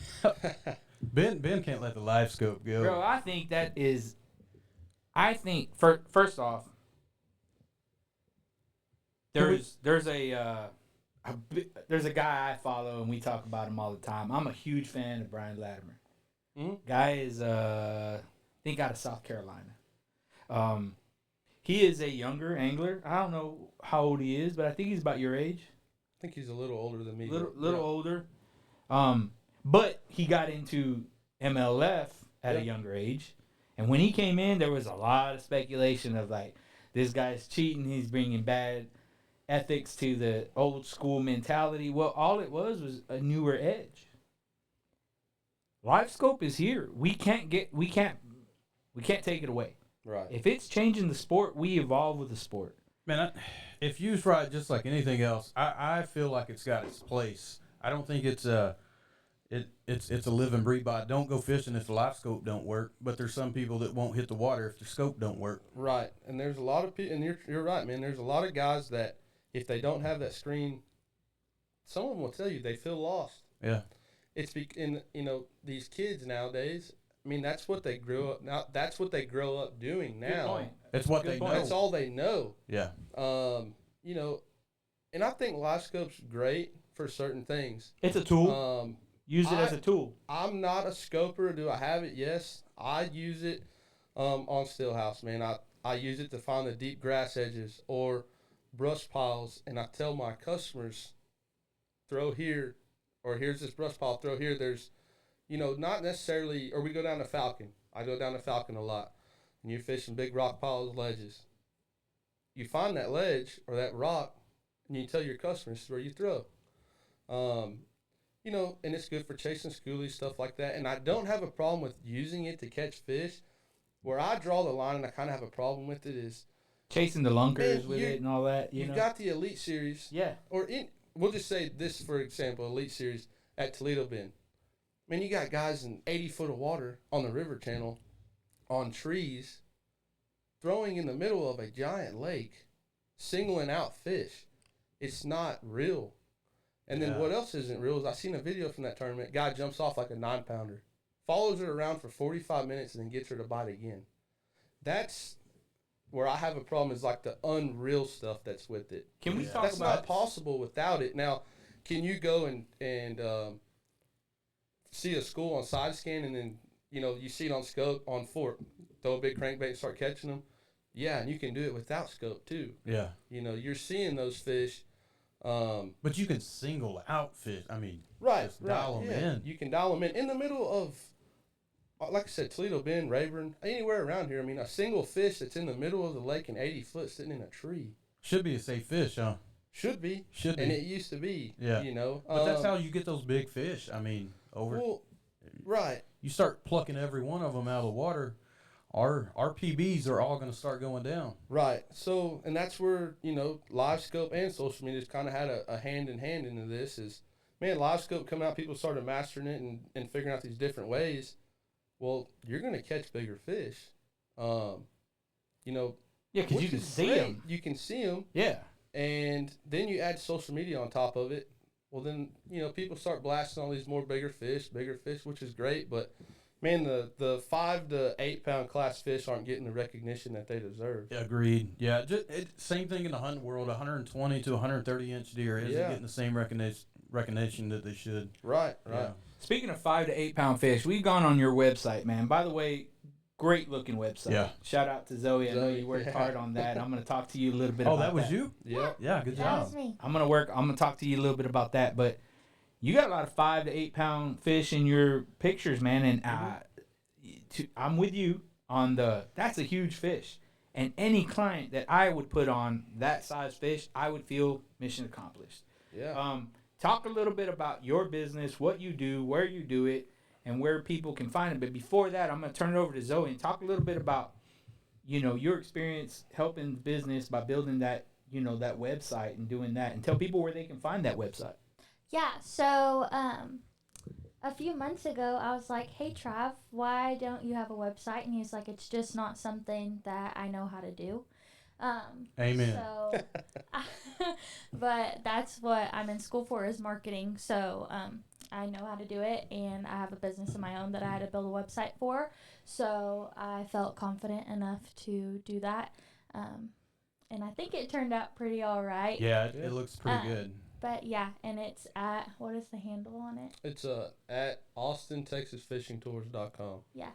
Ben can't let the live scope go. Bro, I think that is. I think first off, there's a guy I follow and we talk about him all the time. I'm a huge fan of Brian Latimer. Mm-hmm. Guy is I think out of South Carolina. He is a younger angler. I don't know how old he is, but I think he's about your age. I think he's a little older than me. Little older. But he got into MLF at a younger age. And when he came in, there was a lot of speculation of like, this guy's cheating. He's bringing bad ethics to the old school mentality. Well, all it was a newer edge. Live scope is here. We can't take it away. Right. If it's changing the sport, we evolve with the sport. Man, if used right, just like anything else, I feel like it's got its place. I don't think it's a live and breathe by. Don't go fishing if the live scope don't work. But there's some people that won't hit the water if the scope don't work. Right, and there's a lot of people, and you're right, man. There's a lot of guys that if they don't have that screen, some of them will tell you they feel lost. Yeah, it's these kids nowadays. I mean, that's what they grew up. Now that's what they grow up doing now. Good point. it's what Good they point. know. That's all they know. Yeah, And I think live scope's great for certain things. It's a tool. Use it as a tool. I'm not a scoper. Do I have it? Yes. I use it on Stillhouse, man. I use it to find the deep grass edges or brush piles, and I tell my customers, throw here, or here's this brush pile, throw here. There's, not necessarily, or we go down to Falcon. I go down to Falcon a lot, and you're fishing big rock piles, ledges. You find that ledge or that rock, and you tell your customers where you throw. And it's good for chasing schoolies, stuff like that. And I don't have a problem with using it to catch fish. Where I draw the line and I kind of have a problem with it is Chasing the lunkers Man, with it and all that. you've got the Elite Series. Yeah. We'll just say this, for example, Elite Series at Toledo Bend. Man, you got guys in 80 foot of water on the river channel on trees throwing in the middle of a giant lake, singling out fish. It's not real. And then what else isn't real is I seen a video from that tournament. Guy jumps off like a 9-pounder, follows her around for 45 minutes, and then gets her to bite again. That's where I have a problem is like the unreal stuff that's with it. Can we talk That's about not possible without it. Now, can you go and see a school on side scan and then, you see it on scope on fork, throw a big crankbait and start catching them. Yeah, and you can do it without scope too. Yeah. You're seeing those fish. But you can single out fish. I mean, Just dial them in. You can dial them in the middle of, like I said, Toledo Bend, Rayburn, anywhere around here. I mean, a single fish that's in the middle of the lake and 80 foot sitting in a tree. Should be a safe fish, huh? Should be. And it used to be. Yeah. But that's how you get those big fish. I mean, right. You start plucking every one of them out of the water, our PBs are all going to start going down. Right. So, and that's where, live scope and social media has kind of had a hand in hand into this is, man, live scope come out, people started mastering it and figuring out these different ways. Well, you're going to catch bigger fish. Yeah, because you can see them. You can see them. Yeah. And then you add social media on top of it. Well, then, people start blasting all these more bigger fish, which is great. But, man, the 5 to 8 pound class fish aren't getting the recognition that they deserve. Agreed. Yeah, same thing in the hunting world. 120 to 130 inch deer isn't getting the same recognition that they should. Right. Yeah. Speaking of 5 to 8 pound fish, we've gone on your website, man. By the way, great looking website. Yeah. Shout out to Zoe. I know you worked hard on that. I'm going to talk to you a little bit about that. Oh, that was you? Yeah. Yeah, good That job. was me. I'm going to talk to you a little bit about that, but you got a lot of 5 to 8 pound fish in your pictures, man, and I'm with you on that's a huge fish. And any client that I would put on that size fish, I would feel mission accomplished. Yeah. Talk a little bit about your business, what you do, where you do it, and where people can find it. But before that, I'm going to turn it over to Zoe and talk a little bit about, your experience helping business by building that, that website and doing that, and tell people where they can find that website. Yeah, so a few months ago, I was like, hey, Trav, why don't you have a website? And he's like, it's just not something that I know how to do. Amen. So, but that's what I'm in school for is marketing. So I know how to do it, and I have a business of my own that I had to build a website for. So I felt confident enough to do that. And I think it turned out pretty all right. Yeah, it looks pretty good. But yeah, and it's at, what is the handle on it? It's at AustinTexasFishingTours.com. Yeah.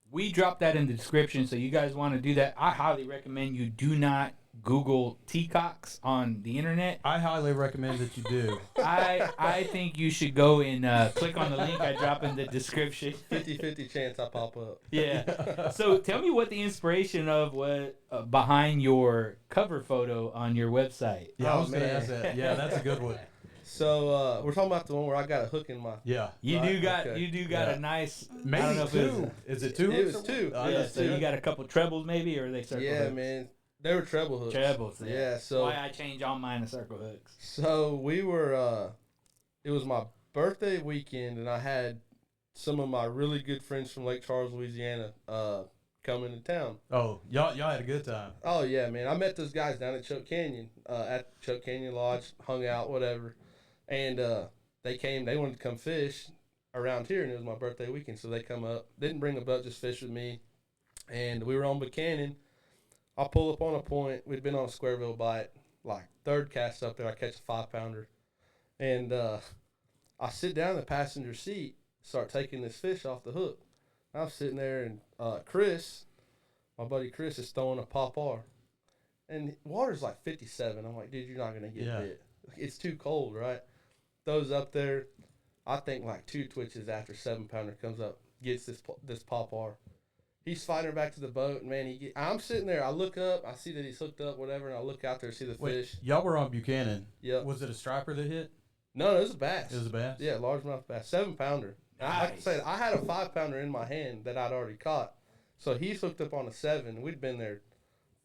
We dropped that in the description, so you guys want to do that. I highly recommend you do not Google teacocks on the internet. I highly recommend that you do. I think you should go and click on the link I drop in the description. 50-50 chance I pop up. Yeah. So tell me what the inspiration of what behind your cover photo on your website. Yeah, I was going to man. ask that. Yeah, that's a good one. So we're talking about the one where I got a hook in my. Yeah. You Right, do got Yeah. a nice. Maybe I don't know if it was two. Is it two? It was two. yeah, so you got a couple trebles maybe, or are they circle Yeah, hooks? man. They were treble hooks. Trebles. Yeah, so why I change all mine to circle hooks. So we were. It was my birthday weekend, and I had some of my really good friends from Lake Charles, Louisiana, coming to town. Oh, y'all had a good time. Oh yeah, man! I met those guys down at Choke Canyon, at Choke Canyon Lodge, hung out, whatever, and they came. They wanted to come fish around here, and it was my birthday weekend, so they come up. Didn't bring a boat, just fish with me, and we were on Buchanan. I pull up on a point. We'd been on a squareville bite, like third cast up there. I catch a 5-pounder, and I sit down in the passenger seat, start taking this fish off the hook. I'm sitting there, and Chris, my buddy Chris, is throwing a pop-R. And water's like 57. I'm like, dude, you're not going to get bit. It's too cold, right? Throws up there. I think like 2 twitches after 7-pounder comes up, gets this pop-R. He's fighting her back to the boat, and man, I'm sitting there. I look up. I see that he's hooked up, whatever, and I look out there, see the fish. Y'all were on Buchanan. Yep. Was it a striper that hit? No, it was a bass. It was a bass? Yeah, largemouth bass. 7-pounder. Nice. Like I said, I had a 5-pounder in my hand that I'd already caught. So he's hooked up on a 7. We'd been there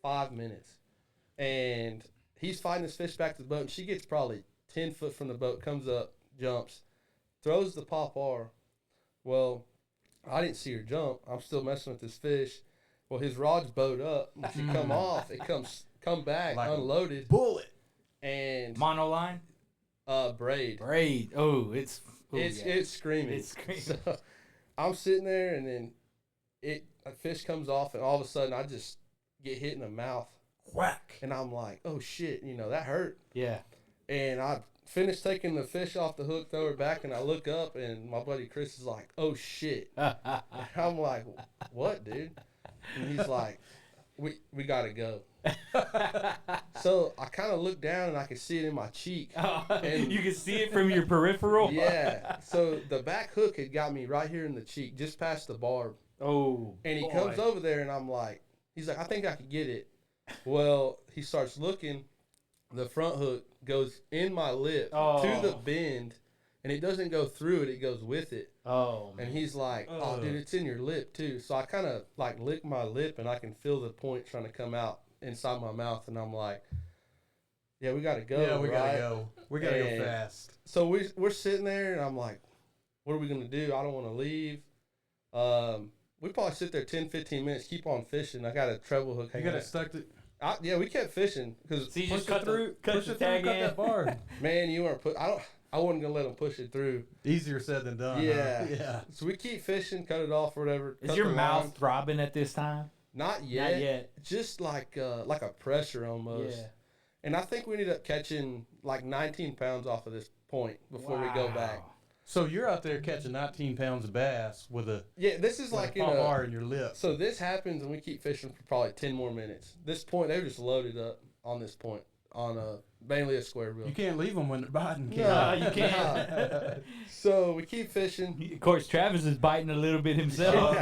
5 minutes. And he's fighting this fish back to the boat, and she gets probably 10 foot from the boat, comes up, jumps, throws the pop-R. Well, I didn't see her jump. I'm still messing with this fish. Well, his rod's bowed up. When she come off, it come back, Like a unloaded. Bullet. And Monoline? braid. Braid. Oh, it's screaming. It's screaming. So I'm sitting there, and then a fish comes off, and all of a sudden I just get hit in the mouth. Whack. And I'm like, oh shit, that hurt. Yeah. And I finish taking the fish off the hook, throw her back, and I look up, and my buddy Chris is like, "Oh shit!" I'm like, "What, dude?" And he's like, "We gotta go." So I kind of look down, and I can see it in my cheek. And you can see it from your peripheral. yeah. So the back hook had got me right here in the cheek, just past the barb. Oh. And he boy. comes over there, and I'm like, he's like, "I think I could get it." Well, he starts looking. The front hook goes in my lip to the bend, and it doesn't go through it. It goes with it. Oh. And he's like, "Oh, dude, it's in your lip too." So I kind of like lick my lip, and I can feel the point trying to come out inside my mouth, and I'm like, "Yeah, we gotta go." Yeah, we right? gotta go. We gotta go fast. So we're sitting there, and I'm like, "What are we gonna do? I don't want to leave." We probably sit there 10, 15 minutes, keep on fishing. I got a treble hook. You got it stuck to. Yeah, we kept fishing because So you just cut the tag in. That bar. Man, you weren't I wasn't gonna let them push it through. Easier said than done. Yeah, huh? Yeah. So we keep fishing, cut it off or whatever. Is your mouth throbbing at this time? Not yet. Not yet. Just like a pressure almost. Yeah. And I think we ended up catching like 19 pounds off of this point before we go back. So you're out there catching 19 pounds of bass with a This is like a bar in your lip. So this happens, and we keep fishing for probably 10 more minutes. This point, they were just loaded up on this point on mainly a square reel. You can't leave them when they're biting. No, you can't. So we keep fishing. Of course, Travis is biting a little bit himself.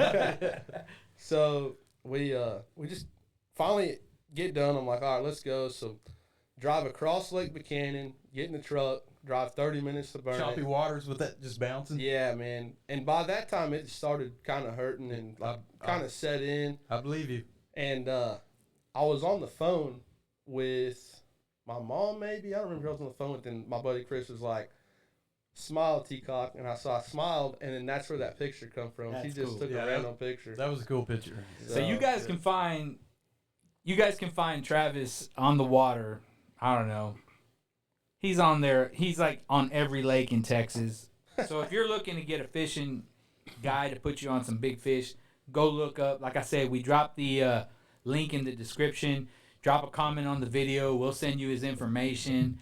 So we just finally get done. I'm like, all right, let's go. So drive across Lake Buchanan, get in the truck, drive 30 minutes to burn Choppy waters with that just bouncing. Yeah, man. And by that time, it started kind of hurting and kind of set in. I believe you. And I was on the phone with my mom, maybe. I don't remember who I was on the phone with. And my buddy Chris was like, "Smile, Teacock." And I smiled, and then that's where that picture come from. That's she just cool. took a random picture. That was a cool picture. So you guys can find Travis on the water. I don't know. He's on there. He's like on every lake in Texas. So if you're looking to get a fishing guy to put you on some big fish, go look up. Like I said, we dropped the link in the description. Drop a comment on the video. We'll send you his information.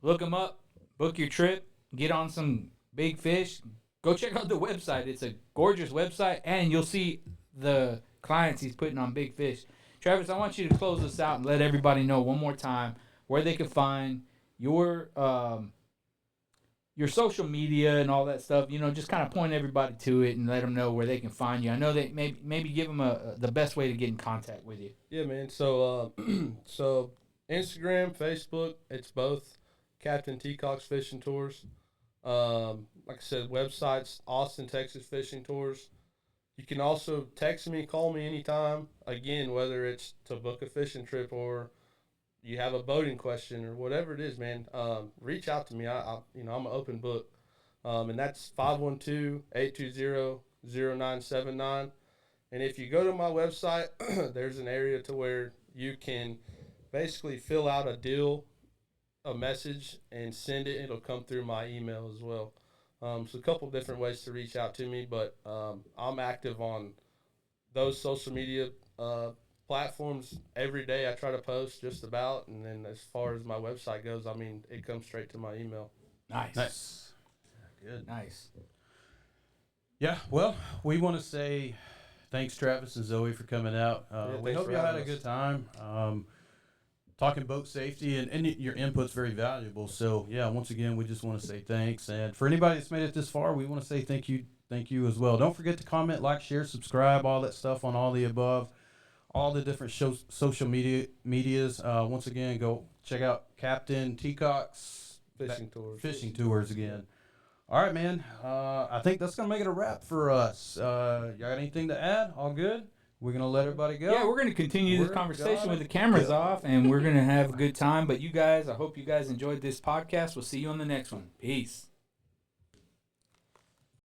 Look him up. Book your trip. Get on some big fish. Go check out the website. It's a gorgeous website, and you'll see the clients he's putting on big fish. Travis, I want you to close this out and let everybody know one more time where they can find your social media and all that stuff. Just kind of point everybody to it and let them know where they can find you. I know that maybe give them the best way to get in contact with you. Yeah, man. So so Instagram, Facebook, it's both Captain Teacock's Fishing Tours. Like I said, websites, Austin, Texas Fishing Tours. You can also text me, call me anytime. Again, whether it's to book a fishing trip or you have a boating question or whatever it is, man, reach out to me. I'm an open book. And that's 512-820-0979. And if you go to my website, there's an area to where you can basically fill out a message, and send it. It'll come through my email as well. So a couple different ways to reach out to me, but I'm active on those social media platforms every day. I try to post just about, and then as far as my website goes, I mean, it comes straight to my email. Nice. Good. Nice. Yeah, well, we want to say thanks, Travis and Zoe, for coming out. We hope you had a good time. Talking boat safety, and your input's very valuable. So, yeah, once again, we just want to say thanks. And for anybody that's made it this far, we want to say thank you as well. Don't forget to comment, like, share, subscribe, all that stuff on all the above, all the different social medias. Once again, go check out Captain Teacock's Fishing Tours again. All right, man. I think that's going to make it a wrap for us. You got anything to add? All good? We're going to let everybody go? Yeah, we're going to continue this conversation with the cameras off, and we're going to have a good time. But you guys, I hope you guys enjoyed this podcast. We'll see you on the next one. Peace.